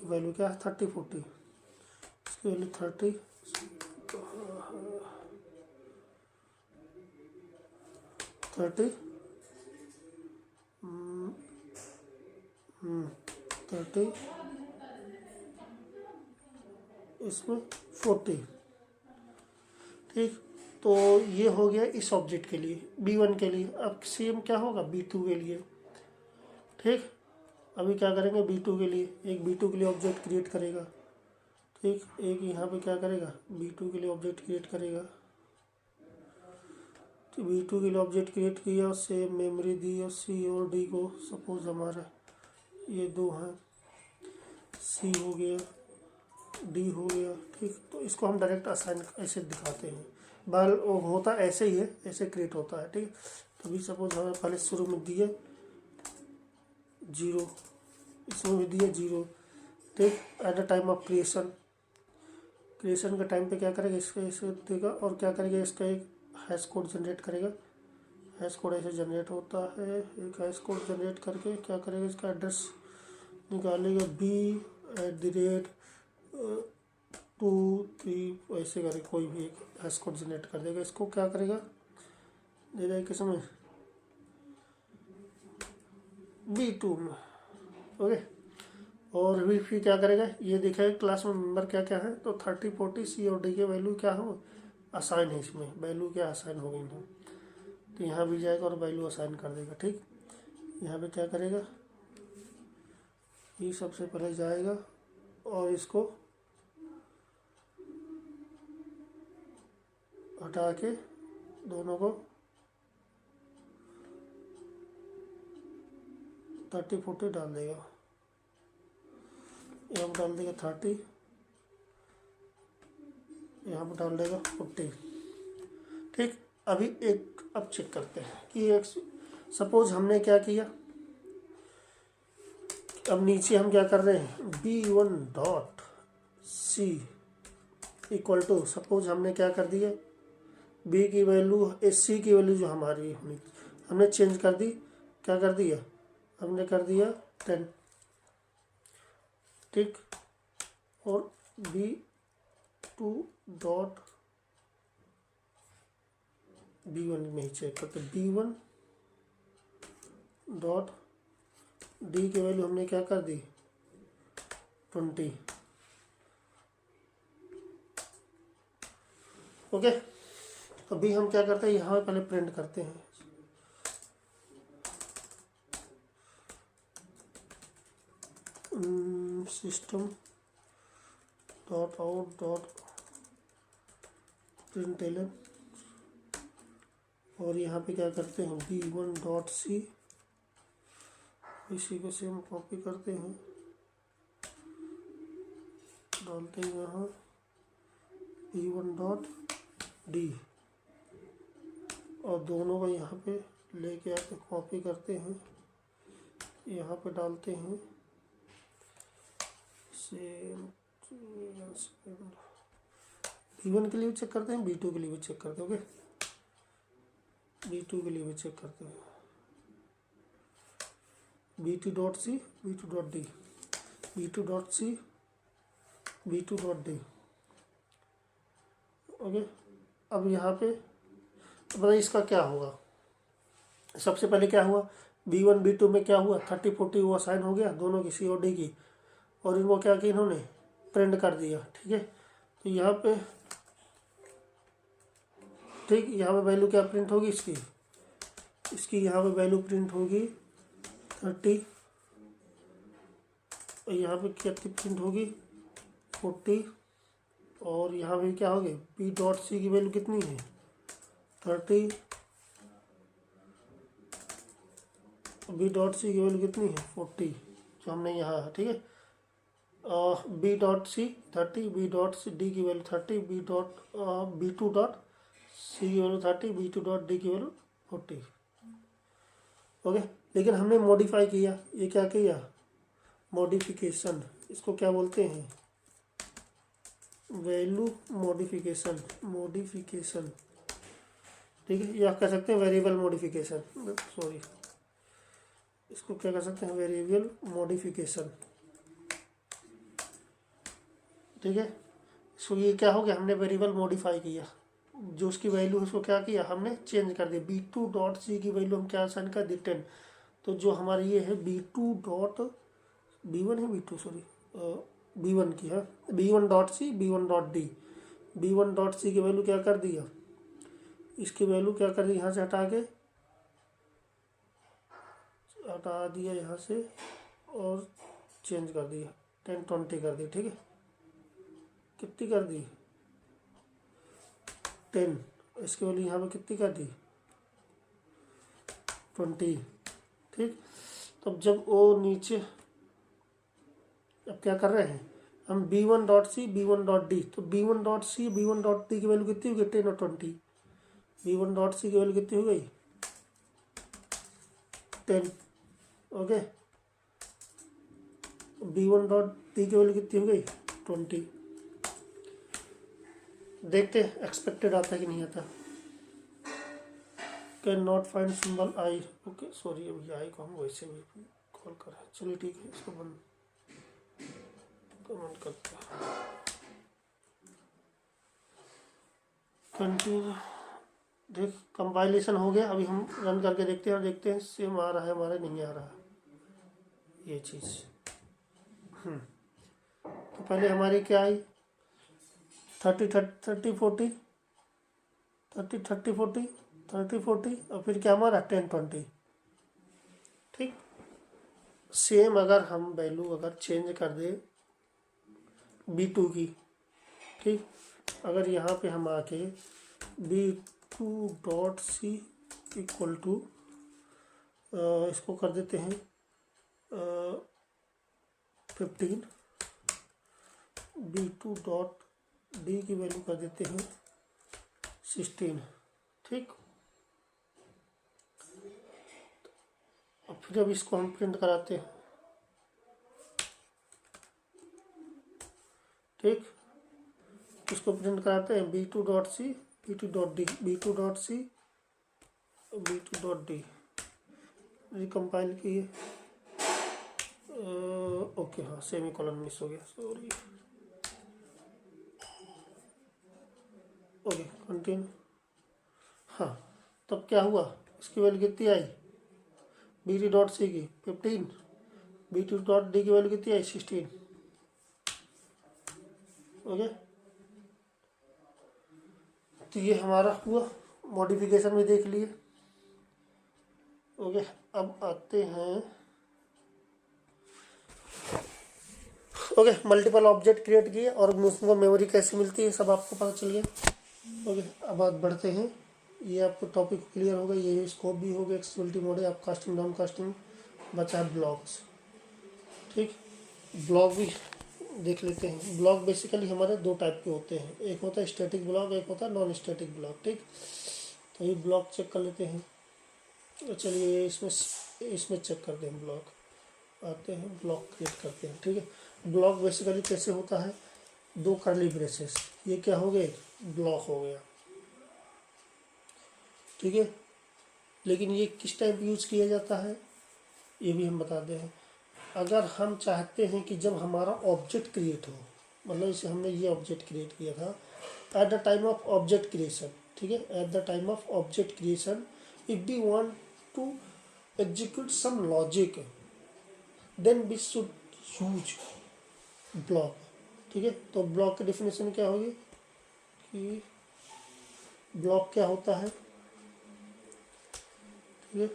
A: वैल्यू क्या है, 30 40, इसकी वैल्यू 30 30 30, इसमें 40। ठीक, तो ये हो गया इस ऑब्जेक्ट के लिए, b1 के लिए। अब सेम क्या होगा b2 के लिए। ठीक, अभी क्या करेंगे, b2 के लिए एक b2 के लिए ऑब्जेक्ट क्रिएट करेगा। ठीक, एक यहाँ पे क्या करेगा, b2 के लिए ऑब्जेक्ट क्रिएट करेगा। V2 के लिए ऑब्जेक्ट क्रिएट किया, सेम मेमोरी दी और C और D को, सपोज हमारा ये दो हैं, C हो गया, D हो गया, ठीक। तो इसको हम डायरेक्ट असाइन ऐसे दिखाते हैं, बाल होता ऐसे ही है, ऐसे क्रिएट होता है, ठीक। तो भी सपोज हमें पहले शुरू में दिए 0, इसमें भी दिए 0, ठीक। Eight the time of creation का टाइम पे क्या करेगा, इसका इसे देगा और क्या करेगा, इसका एक हैश कोड जनरेट करेगा। हैश कोड ऐसे जनरेट होता है, एक हैश कोड जनरेट करके क्या करेगा, इसका एड्रेस निकालेगा B@2 3 ऐसे करके कोई भी एक हैश कोड जनरेट कर देगा। इसको क्या करेगा, दे देगा किसमें, B2 में, ओके। और अभी फिर क्या करेगा, ये दिखाएगा क्लास में मेंबर क्या क्या है। तो 30 40 C और D के वैल्यू क्या हो, असाइन है, इसमें वैल्यू क्या असाइन हो गई है। तो यहाँ भी जाएगा और वैल्यू असाइन कर देगा, ठीक। यहाँ पे क्या करेगा, ये सबसे पहले जाएगा और इसको हटा के दोनों को 30 40 डाल देगा। यहाँ पर डाल देगा 30, यहाँ पर डाल देगा 40, ठीक। अभी अब चेक करते हैं कि एक सपोज हमने क्या किया, अब नीचे हम क्या कर रहे हैं, B1.C इक्वल टू, सपोज हमने क्या कर दिया, B की वैल्यू C की वैल्यू जो हमारी हमने चेंज कर दी, क्या कर दिया, हमने कर दिया 10, ठीक। और B2.B1 में ही चेक करते, B1.D की वैल्यू हमने क्या कर दी 20, ओके। तो B हम क्या करते हैं, यहाँ पहले प्रिंट करते हैं, system dot out dot println, और यहाँ पे क्या करते हैं B1.C, इसी को से हम कॉपी करते हैं, डालते हैं यहाँ B1.D और दोनों को यहाँ पे लेके आके कॉपी करते हैं, यहाँ पे डालते हैं, सेम B1 के लिए भी चेक करते हैं, B2 के लिए भी चेक करते हैं, ओके। B2 के लिए भी चेक करते हैं, B2.C B2.D B2.C B2.D, okay. अब यहाँ पे बताइए इसका क्या होगा। सबसे पहले क्या हुआ, B1 B2 में क्या हुआ, 30 40 वो असाइन हो गया दोनों की, C और D की, और इनको क्या किया इन्होंने प्रिंट कर दिया, ठीक है। तो यहाँ पे ठीक, यहाँ पे वैल्यू क्या प्रिंट होगी, इसकी यहाँ पे वैल्यू प्रिंट होगी 30, और यहाँ पे कितनी प्रिंट होगी 40, और यहाँ पे क्या होगी B.C की वैल्यू कितनी है 30, B.C की वैल्यू कितनी है 40, जो हमने यहाँ है, ठीक है। B.C 30, B.D की वैल्यू 30, B2.C की वैल्यू 30, B2.D की वैल्यू 40, ओके। लेकिन हमने मॉडिफाई किया, ये क्या किया मॉडिफिकेशन, इसको क्या बोलते हैं वैल्यू मॉडिफिकेशन, ठीक है। ये आप कह सकते हैं वेरिएबल मॉडिफिकेशन, सॉरी, इसको क्या कर सकते हैं वेरिएबल मॉडिफिकेशन, ठीक है। सो ये क्या हो गया, हमने वेरिएबल मॉडिफाई किया, जो उसकी वैल्यू है उसको क्या किया हमने चेंज कर दिया। B2.C की वैल्यू हम क्या असाइन कर दी 10, तो जो हमारी ये है B1 है B2 सॉरी B1 की है B1.C B1.D, B1.C की वैल्यू क्या कर दिया, इसकी वैल्यू क्या कर दी यहाँ से हटा दिया यहाँ से और चेंज कर दिया 10 20 कर दी, ठीक है। कितनी कर दी 10, इसकी वैल्यू यहाँ पे कितनी कर दी 20। ठीक, तो जब वो नीचे, अब क्या कर रहे हैं हम b1.c b1.d, तो b1.c b1.d की वैल्यू कितनी होगी 10 और 20। b1.c की वैल्यू कितनी हो गई 10। ओके, b1.d की वैल्यू कितनी हो गई 20। देखते हैं एक्सपेक्टेड आता है कि नहीं आता। Can not find symbol I. Okay sorry, अभी आई को हम वैसे भी कॉल कर रहे हैं। चलिए ठीक है, इसको बंद कमेंट करते हैं। कंटिन्यू, देख कंपाइलेशन हो गया। अभी हम रन करके देखते हैं और देखते हैं सेम आ रहा है हमारे, नहीं आ रहा ये चीज़। तो पहले हमारी क्या आई 30 30 40 30 30 40 30 40 और फिर क्या हमारा 10 20। ठीक, सेम अगर हम वैल्यू अगर चेंज कर दे b2 की, ठीक, अगर यहाँ पे हम आके b2.c इक्वल टू इसको कर देते हैं 15, b2.d की वैल्यू कर देते हैं 16। ठीक, और फिर अब इसको हम प्रिंट कराते हैं। ठीक, इसको प्रिंट कराते हैं b2.c b2.d b2.c b2.d recompile किए। ओके हाँ, सेमी कॉलन मिस हो गया, सॉरी। Okay continue. हाँ, तब क्या हुआ, इसकी वैल्यू कितनी आई b2.c की 15, b2.d की वैल्यू कितनी आई 16। ओके, तो ये हमारा हुआ, मॉडिफिकेशन भी देख लिए। ओके, अब आते हैं ओके मल्टीपल ऑब्जेक्ट क्रिएट किए और उसको मेमोरी कैसे मिलती है सब आपको पता चल गया। ओके, अब आगे बढ़ते हैं। ये आपको टॉपिक क्लियर होगा, ये स्कोप भी हो गया, एक्सेसिबिलिटी मोड है, आप कास्टिंग डाउन कास्टिंग, बचा है ब्लॉक्स। ठीक, ब्लॉक भी देख लेते हैं। ब्लॉक बेसिकली हमारे दो टाइप के होते हैं, एक होता है स्टैटिक ब्लॉक, एक होता है नॉन स्टैटिक ब्लॉक। ठीक, तो ये ब्लॉक चेक कर लेते हैं। तो चलिए इसमें चेक करते हैं। ब्लॉक आते हैं, ब्लॉक क्रिएट करते हैं। ठीक है, ब्लॉक बेसिकली कैसे होता है, दो कर्ली ब्रेसेस, ये क्या हो गए ब्लॉक हो गया। ठीक है, लेकिन ये किस टाइप यूज किया जाता है ये भी हम बता दें। अगर हम चाहते हैं कि जब हमारा ऑब्जेक्ट क्रिएट हो, मतलब इसे हमने ये ऑब्जेक्ट क्रिएट किया था at the time of object creation. ठीक है, at the time of object creation if we want to execute some logic then we should use block. ठीक है, तो ब्लॉक की डेफिनेशन क्या होगी कि ब्लॉक क्या होता है। ठीक है,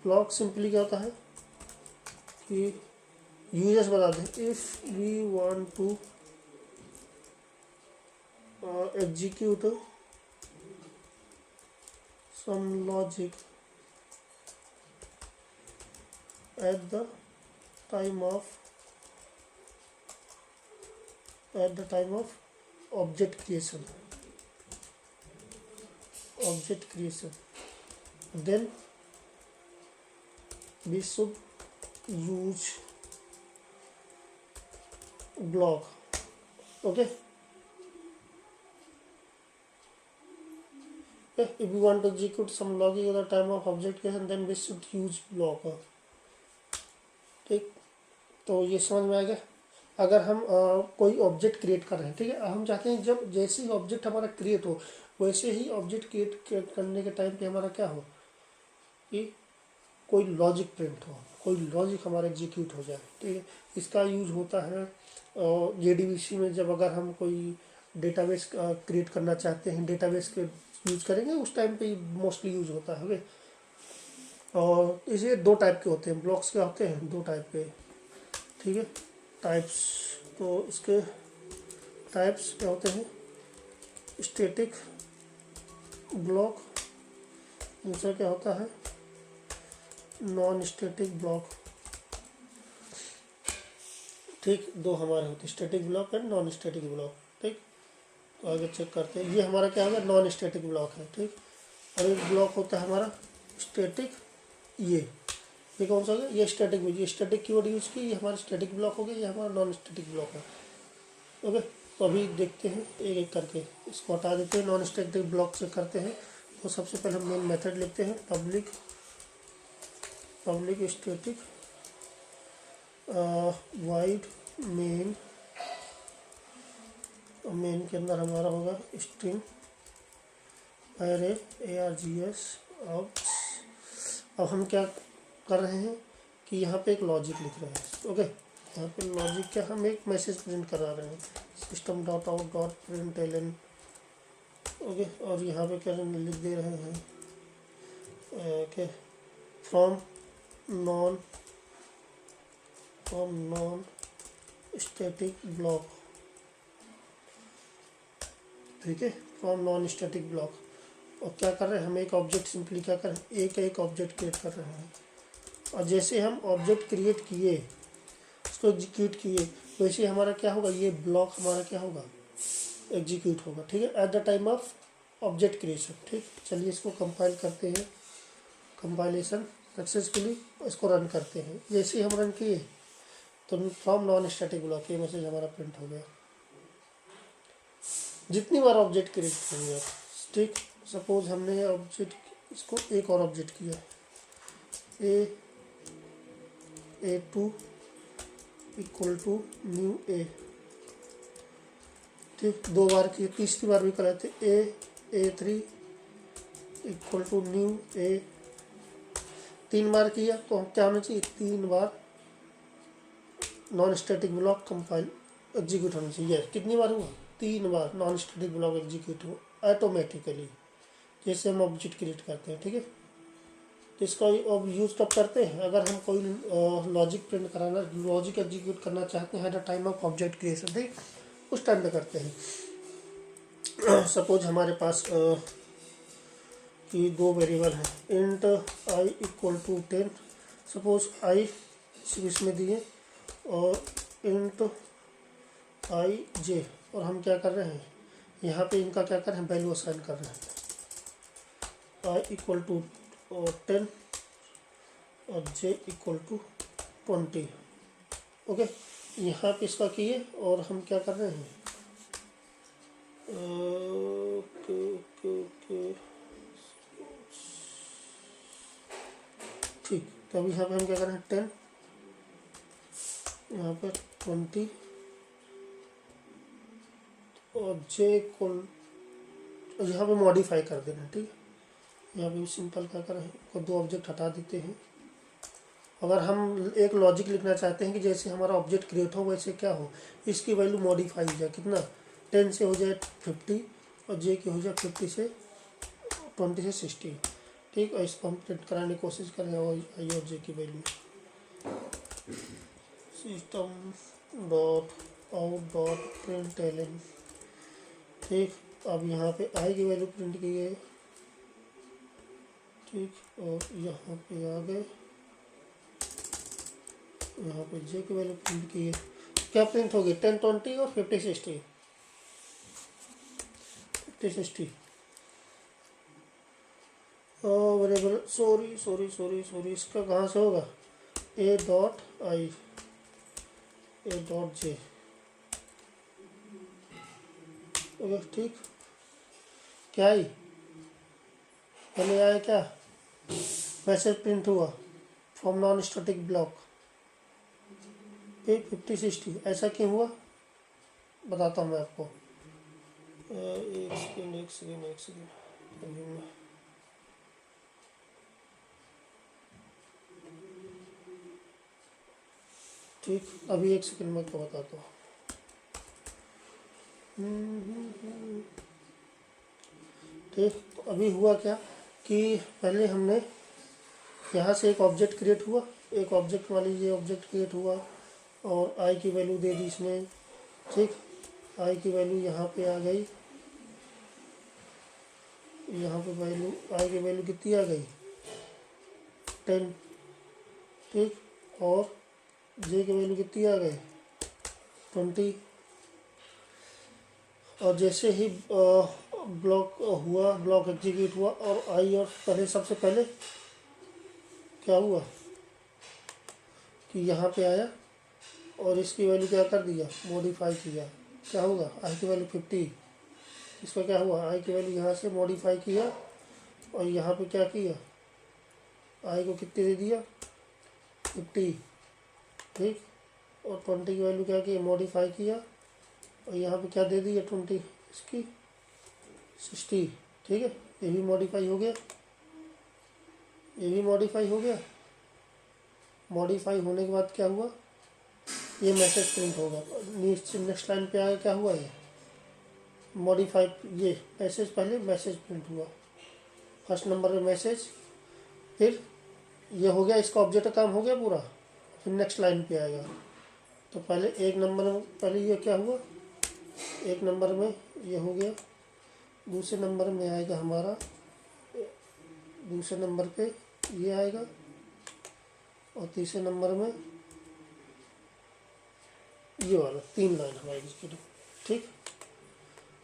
A: ब्लॉक सिंपली क्या होता है कि यूजर्स बता दें, if we want to execute some logic at the time of object creation then we should use block. Okay, if we want to execute some logic at the time of object creation then we should use block. ठीक, तो ये समझ में आ गया। अगर हम कोई ऑब्जेक्ट क्रिएट कर रहे हैं, ठीक है, हम चाहते हैं जब जैसे ही ऑब्जेक्ट हमारा क्रिएट हो वैसे ही ऑब्जेक्ट क्रिएट करने के टाइम पे हमारा क्या हो कि कोई लॉजिक प्रिंट हो, कोई लॉजिक हमारा एग्जीक्यूट हो जाए। ठीक है, इसका यूज होता है JDBC में। जब अगर हम कोई डेटाबेस क्रिएट करना चाहते हैं, डेटाबेस के यूज करेंगे उस टाइम पे मोस्टली यूज होता है। और इसे दो टाइप के होते हैं ब्लॉक्स, क्या होते हैं दो टाइप के। ठीक है, टाइप्स, तो इसके टाइप्स क्या होते हैं, स्टैटिक ब्लॉक, दूसरा क्या होता है नॉन स्टैटिक ब्लॉक, ठीक, दो हमारे होते static block and non static block, ठीक। तो आगे चेक करते हैं, ये हमारा क्या होगा, नॉन स्टैटिक ब्लॉक है, ठीक। और एक ब्लॉक होता है हमारा स्टैटिक, ये कौन सा हो गया, ये स्टैटिक में, ये स्टैटिक कीवर्ड यूज की, ये हमारा स्टैटिक ब्लॉक हो गया, ये हमारा नॉन स्टैटिक ब्लॉक है। ओके, तो अभी देखते हैं एक एक करके, इसको हटा देते हैं, नॉन स्टैटिक ब्लॉक चेक करते हैं। तो सबसे पहले हम मेन मेथड लिखते हैं, public static wide main, main के अंदर हमारा होगा स्ट्रिंग अरे ARGS। अब हम क्या कर रहे हैं कि यहाँ पे एक लॉजिक लिख रहे हैं। ओके, यहाँ पे लॉजिक क्या, हम एक मैसेज प्रिंट करा रहे हैं, system dot out dot println. Okay, और यहाँ पे क्या लिख दे रहे हैं, okay, from non static block, ठीक है, फ्रॉम नॉन स्टैटिक ब्लॉक। और क्या कर रहे हैं, हम एक ऑब्जेक्ट सिंपली क्या कर रहे हैं, एक ऑब्जेक्ट क्रिएट कर रहे हैं। और जैसे हम ऑब्जेक्ट क्रिएट किए, उसको एग्जीक्यूट किए, वैसे हमारा क्या होगा, ये ब्लॉक हमारा क्या होगा, एग्जीक्यूट होगा, ठीक है, at the time of object creation. ठीक, चलिए इसको कंपाइल करते हैं, कंपाइलेशन सक्सेसफुली, इसको रन करते हैं। जैसे ही हम रन किए तो फ्रॉम नॉन स्टैटिक ब्लॉक ये मैसेज हमारा प्रिंट हो गया। जितनी बार ऑब्जेक्ट क्रिएट करेंगे आप, ठीक, सपोज हमने ऑब्जेक्ट, इसको एक और ऑब्जेक्ट किया, A2 equal to new A, ठीक, दो बार किए, तीसरी बार भी कर लेते, A3 equal to new A, 3 बार किया तो हम क्या होना चाहिए, 3 बार non static block compile execute होना चाहिए। कितनी बार हुआ, 3 बार नॉन स्टैटिक ब्लॉक एग्जीक्यूट हुआ ऑटोमेटिकली, जैसे हम ऑब्जेक्ट क्रिएट करते हैं, ठीक है। तो इसका अब यूज़ कब करते हैं, अगर हम कोई लॉजिक प्रिंट कराना, लॉजिक एग्जीक्यूट करना चाहते हैं eight the time of object creation, ठीक, उस टाइम पे करते हैं। सपोज हमारे पास कि 2 वेरिएबल हैं, int i equal to 10, suppose i इसमें दिए, और इंट i j, और हम क्या कर रहे हैं, यहाँ पे इनका क्या कर रहे हैं, वैल्यू असाइन कर रहे हैं, i इक्वल टू 10 और j इक्वल टू 20। ओके, यहाँ पे इसका किए और हम क्या कर रहे हैं, ठीक, तो अभी यहाँ पे हम क्या कर रहे हैं, 10, यहाँ पर 20 और j इक्वल, यहाँ पे मॉडिफाई कर देना, ठीक है। यहाँ पे सिंपल क्या करें, को 2 ऑब्जेक्ट हटा देते हैं। अगर हम एक लॉजिक लिखना चाहते हैं कि जैसे हमारा ऑब्जेक्ट क्रिएट हो वैसे क्या हो, इसकी वैल्यू मॉडिफाई हो जाए, कितना, 10 से हो जाए 50 और j की हो जाए 20 से 60, ठीक। और इसको हम प्रिंट कराने की कोशिश करें, आई और जे की value, system dot out dot println, ठीक। अब यहाँ पे आई की वैल्यू प्रिंट की है, ठीक, और यहाँ पे आ गए, यहाँ पे जे की वैल्यू प्रिंट की है, क्या प्रिंट होगी, 10 20 और 50 60, 50 60। वेरिएबल सॉरी इसका कहाँ से होगा, ए डॉट जे, ओके, ठीक। क्या आई, पहले आया क्या, मैसेज प्रिंट हुआ फ्रॉम नॉन स्टैटिक ब्लॉक, 50 60, ऐसा क्यों हुआ बताता हूँ मैं आपको, एक सेकेंड अभी मैं, ठीक, अभी 1 सेकेंड में आपको बताता हूँ। ठीक, तो अभी हुआ क्या कि पहले हमने यहाँ से एक ऑब्जेक्ट क्रिएट हुआ, एक ऑब्जेक्ट वाली ये ऑब्जेक्ट क्रिएट हुआ और आई की वैल्यू दे दी इसमें, ठीक। आई की वैल्यू यहाँ पे आ गई, यहाँ पे वैल्यू आई की वैल्यू कितनी आ गई, 10, ठीक। और जे की वैल्यू कितनी आ गई 20। और जैसे ही ब्लॉक हुआ, ब्लॉक एग्जीक्यूट हुआ और आई, और पहले सबसे पहले क्या हुआ कि यहाँ पे आया और इसकी वैल्यू क्या कर दिया, मॉडिफाई किया। क्या होगा, आई की वैल्यू 50। इसका क्या हुआ, आई की वैल्यू यहाँ से मॉडिफाई किया और यहाँ पे क्या किया, आई को कितने दे दिया 50। ठीक। और 20 की वैल्यू क्या की, मॉडिफाई किया और यहाँ पे क्या दे दिया 20 इसकी 60। ठीक है, ये भी मॉडिफाई हो गया, ये भी मॉडिफाई हो गया। मॉडिफाई होने के बाद क्या हुआ, ये मैसेज प्रिंट होगा। नेक्स्ट लाइन पे आगे क्या हुआ, ये मॉडिफाई, ये मैसेज, पहले मैसेज प्रिंट हुआ फर्स्ट नंबर में मैसेज, फिर ये हो गया, इसका ऑब्जेक्ट का काम हो गया पूरा। फिर नेक्स्ट लाइन पे आएगा, तो पहले एक नंबर में पहले ये क्या हुआ, एक नंबर में ये हो गया, दूसरे नंबर में आएगा हमारा, दूसरे नंबर पे ये आएगा और तीसरे नंबर में ये वाला 3 लाइन हमारी एग्जीक्यूटिव। ठीक,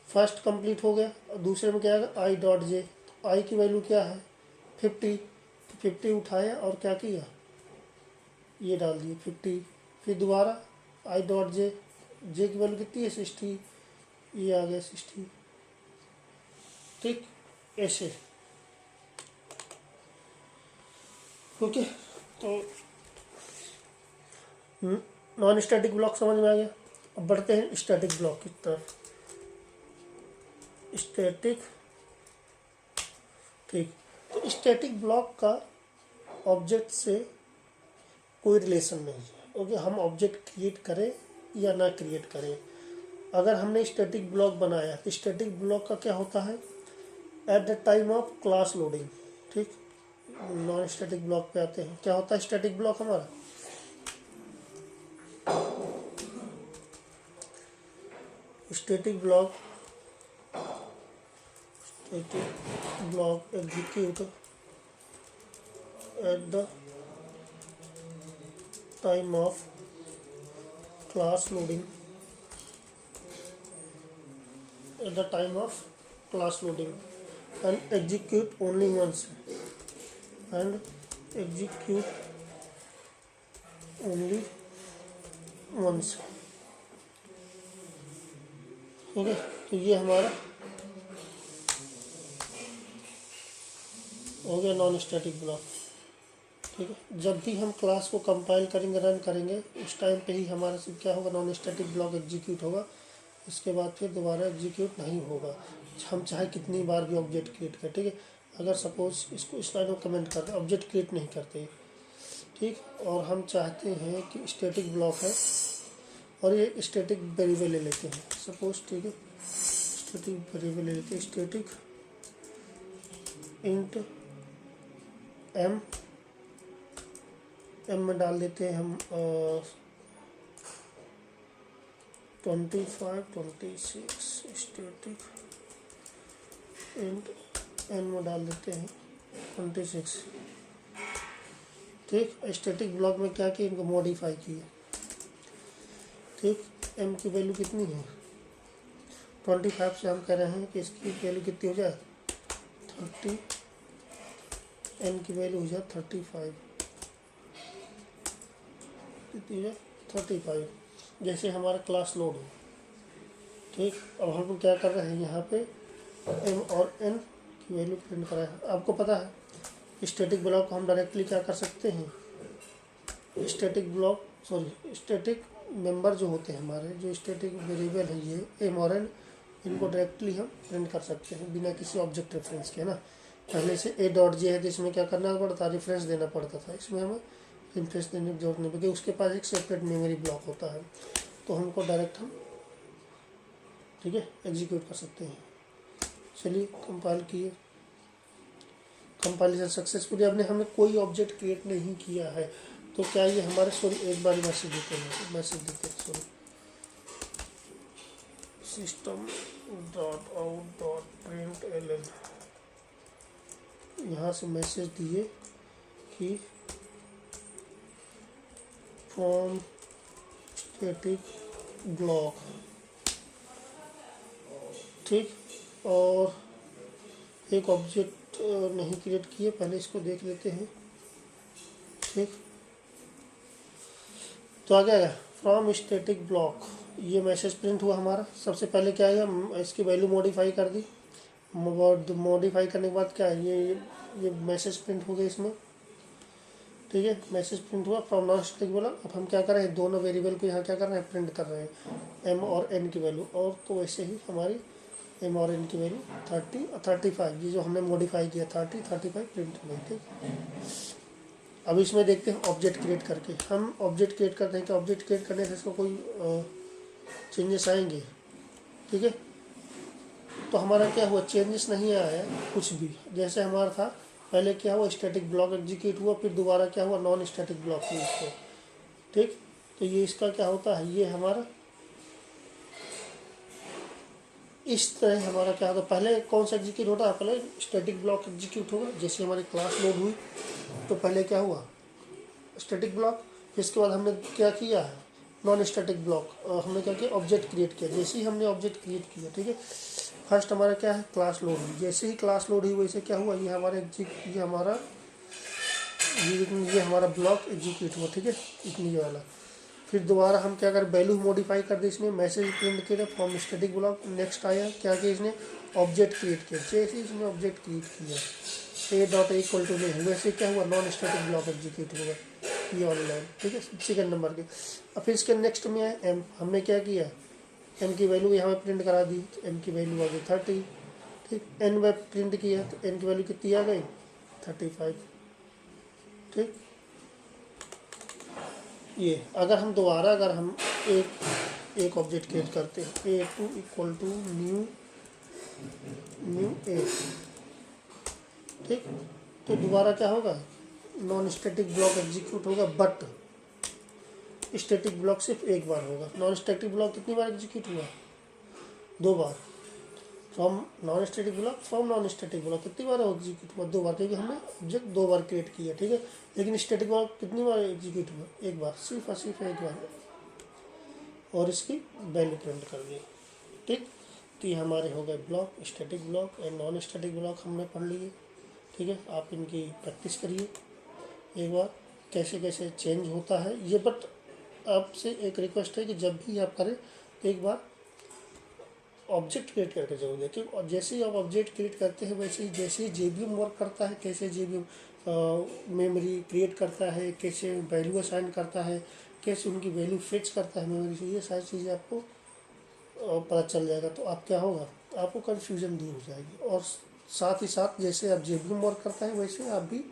A: फर्स्ट कंप्लीट हो गया। और दूसरे में क्या आएगा, आई डॉट जे। आई की वैल्यू क्या है 50, तो 50 उठाया और क्या किया, ये डाल दिए 50। फिर दोबारा आई डॉट जे, जे की वैल्यू कितनी है 60, ये आ गया 60। ठीक, ऐसे। ओके, तो नॉन स्टैटिक ब्लॉक समझ में आ गया। अब बढ़ते हैं स्टैटिक ब्लॉक की तरफ। स्टैटिक, ठीक, तो स्टैटिक ब्लॉक का ऑब्जेक्ट से कोई रिलेशन नहीं है। ओके, हम ऑब्जेक्ट क्रिएट करें या ना क्रिएट करें, अगर हमने स्टैटिक ब्लॉक बनाया तो स्टैटिक ब्लॉक का क्या होता है, at the time of class loading. ठीक, नॉन स्टैटिक ब्लॉक पे आते हैं, क्या होता है स्टैटिक ब्लॉक हमारा, static block, static block execute eight the time of class loading, at the time of class loading, and execute only once, and execute only once। ठीक है, तो ये हमारा हो गया नॉन स्टैटिक ब्लॉक। ठीक है, जब भी हम क्लास को कंपाइल करेंगे, रन करेंगे, उस टाइम पे ही हमारा क्या होगा, नॉन स्टैटिक ब्लॉक एग्जीक्यूट होगा। इसके बाद फिर दोबारा एग्जीक्यूट नहीं होगा, हम चाहे कितनी बार भी ऑब्जेक्ट क्रिएट करें। ठीक है, अगर सपोज इसको इस लाइन में कमेंट करते, ऑब्जेक्ट क्रिएट नहीं करते, ठीक, और हम चाहते हैं कि स्टैटिक ब्लॉक है और ये स्टैटिक वेरिएबल ले लेते हैं सपोज। ठीक है, स्टैटिक वेरिएबल ले लेते हैं, स्टैटिक इंट एम, एम में डाल देते हैं हम 25, 26, स्टैटिक इंट एन में डाल देते हैं 26। ठीक, स्टैटिक ब्लॉक में क्या किया, इनको मॉडिफाई किया। ठीक, एम की वैल्यू कितनी है 25 से हम कह रहे हैं कि इसकी वैल्यू कितनी हो जाए 30, एन की वैल्यू हो जाए 35, कितनी हो जाए 35, जैसे हमारा क्लास लोड हो। ठीक, अब हम क्या कर रहे हैं, यहाँ पे एम और एन की वैल्यू प्रिंट करा है। आपको पता है स्टैटिक ब्लॉक को हम डायरेक्टली क्या कर सकते हैं, static block, sorry, static member जो होते हैं हमारे, जो स्टैटिक वेरिएबल है ये एम और एन, इनको डायरेक्टली हम प्रिंट कर सकते हैं बिना किसी ऑब्जेक्ट रेफरेंस के ना। पहले से ए डॉट जे है तो इसमें क्या करना पड़ता, रेफरेंस देना पड़ता था, इसमें हमें रेफरेंस देने की जरूरत नहीं पड़ती, उसके पास एक सेपरेट मेमोरी ब्लॉक होता है, तो हमको डायरेक्ट हम, ठीक है, एग्जीक्यूट कर सकते हैं। चलिए कंपाइल किए, कंपाइलेशन सक्सेसफुली। हमने कोई ऑब्जेक्ट क्रिएट नहीं किया है, तो क्या ये हमारे, सॉरी एक बार मैसेज देते हैं, मैसेज देते हैं, sorry, system dot out dot print L L, यहाँ से मैसेज दिए कि फ्रॉम स्टैटिक ब्लॉक, ठीक। और एक ऑब्जेक्ट नहीं क्रिएट किए, पहले इसको देख लेते हैं, ठीक। तो आ गया फ्रॉम स्टैटिक ब्लॉक, ये मैसेज प्रिंट हुआ हमारा। सबसे पहले क्या है, इसकी वैल्यू मॉडिफाई कर दी, मॉडिफाई करने के बाद क्या है, ये मैसेज प्रिंट हो गया इसमें, ठीक है। मैसेज प्रिंट हुआ फ्रॉम नॉन स्टैटिक बोला। अब हम क्या कर रहे हैं, दोनों वेरिएबल को यहाँ क्या कर रहे हैं, प्रिंट कर रहे हैं, एम और एन की वैल्यू। और तो वैसे ही हमारी एम और एन की वैल्यू 30 और 35, ये जो हमने मॉडिफाई किया 30 35 प्रिंट हुई, ठीक। अब इसमें देखते हैं ऑब्जेक्ट क्रिएट करके। हम ऑब्जेक्ट क्रिएट करते हैं कि ऑब्जेक्ट क्रिएट करने से इसको कोई चेंजेस आएंगे, ठीक है। तो हमारा क्या हुआ, चेंजेस नहीं आया है कुछ भी, जैसे हमारा था पहले। क्या हुआ, स्टैटिक ब्लॉक एग्जीक्यूट हुआ, फिर दोबारा क्या हुआ, नॉन स्टैटिक ब्लॉक यूज हुआ, ठीक। तो ये इसका क्या होता है, ये हमारा इस तरह हमारा क्या होता है, पहले कौन सा एग्जीक्यूट होता है, पहले स्टैटिक ब्लॉक एग्जीक्यूट होगा। जैसे हमारी क्लास लोड हुई तो पहले क्या हुआ, स्टैटिक ब्लॉक। इसके बाद हमने क्या किया है, नॉन स्टैटिक ब्लॉक, हमने क्या किया, ऑब्जेक्ट क्रिएट किया। जैसे ही हमने ऑब्जेक्ट क्रिएट किया, ठीक है, फर्स्ट हमारा क्या है, क्लास लोड हुई। जैसे ही क्लास लोड हुई वैसे क्या हुआ, ये हमारा ब्लॉक एग्जीक्यूट हुआ, ठीक है, इतनी वाला। फिर दोबारा हम क्या करें, वैल्यू मॉडिफाई कर दी इसमें, मैसेज प्रिंट किया फ्रॉम स्टैटिक ब्लॉक। नेक्स्ट आया क्या किया इसने, ऑब्जेक्ट क्रिएट किया। जैसे ही इसने ऑब्जेक्ट क्रिएट किया, ए डॉट इक्वल टू नहीं, वैसे क्या हुआ, नॉन स्टैटिक ब्लॉक एग्जीक्यूट हुआ, ये ऑनलाइन, ठीक है, सेकंड नंबर के। अब फिर इसके नेक्स्ट में है एम, हमने क्या किया, एम की वैल्यू यहाँ पे प्रिंट करा दी, तो एम की वैल्यू आ गई 30, ठीक। एन में प्रिंट किया तो एन की वैल्यू कितनी आ गई, 35, ठीक। ये अगर हम दोबारा एक ऑब्जेक्ट क्रिएट करते हैं, A2 इक्वल टू न्यू ए, ठीक। तो दोबारा क्या होगा, नॉन स्टैटिक ब्लॉक एग्जीक्यूट होगा, बट स्टैटिक ब्लॉक सिर्फ एक बार होगा। नॉन स्टैटिक ब्लॉक कितनी बार एग्जीक्यूट हुआ, 2 बार। फ्रॉम नॉन स्टैटिक ब्लॉक कितनी बार एग्जीक्यूट हुआ, 2 बार, क्योंकि हमने ऑब्जेक्ट 2 बार क्रिएट किया, ठीक है। लेकिन स्टैटिक ब्लॉक कितनी बार एग्जीक्यूट हुआ, 1 बार, सिर्फ और सिर्फ 1 बार, और इसकी वैल्यू प्रिंट कर दी, ठीक। तो ये हमारे हो गए block, static block and non static block हमने पढ़ लिए, ठीक है। आप इनकी प्रैक्टिस करिए एक बार, कैसे कैसे चेंज होता है ये। बट आपसे एक रिक्वेस्ट है कि जब भी आप करें तो एक बार ऑब्जेक्ट क्रिएट करके जरूर देखिए। और जैसे ही आप ऑब्जेक्ट क्रिएट करते हैं वैसे ही जैसे ही JVM वर्क करता है, कैसे JVM मेमोरी क्रिएट करता है, कैसे वैल्यू असाइन करता है, कैसे उनकी वैल्यू फिक्स करता है मेमोरी से, ये सारी चीज़ें आपको पता चल जाएगा। तो आप क्या होगा, आपको कन्फ्यूजन दूर हो जाएगी। और साथ ही साथ जैसे आप JVM वर्क करता है वैसे आप भी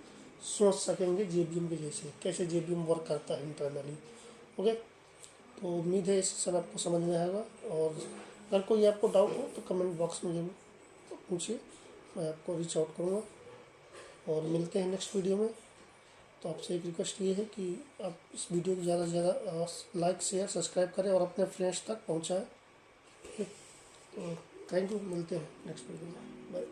A: सोच सकेंगे JVM के जैसे, कैसे JVM वर्क करता है इंटरनली, ओके। तो उम्मीद है इस सेशन आपको समझ में आएगा। और अगर कोई आपको डाउट हो तो कमेंट बॉक्स में जरूर पूछिए, मैं आपको रीच आउट करूँगा। और मिलते हैं नेक्स्ट वीडियो में। तो आपसे एक रिक्वेस्ट ये है कि आप इस वीडियो को ज़्यादा से ज़्यादा लाइक शेयर सब्सक्राइब करें और अपने फ्रेंड्स तक पहुँचाएँ। तो थैंक यू, मिलते हैं नेक्स्ट वीडियो में, बाय।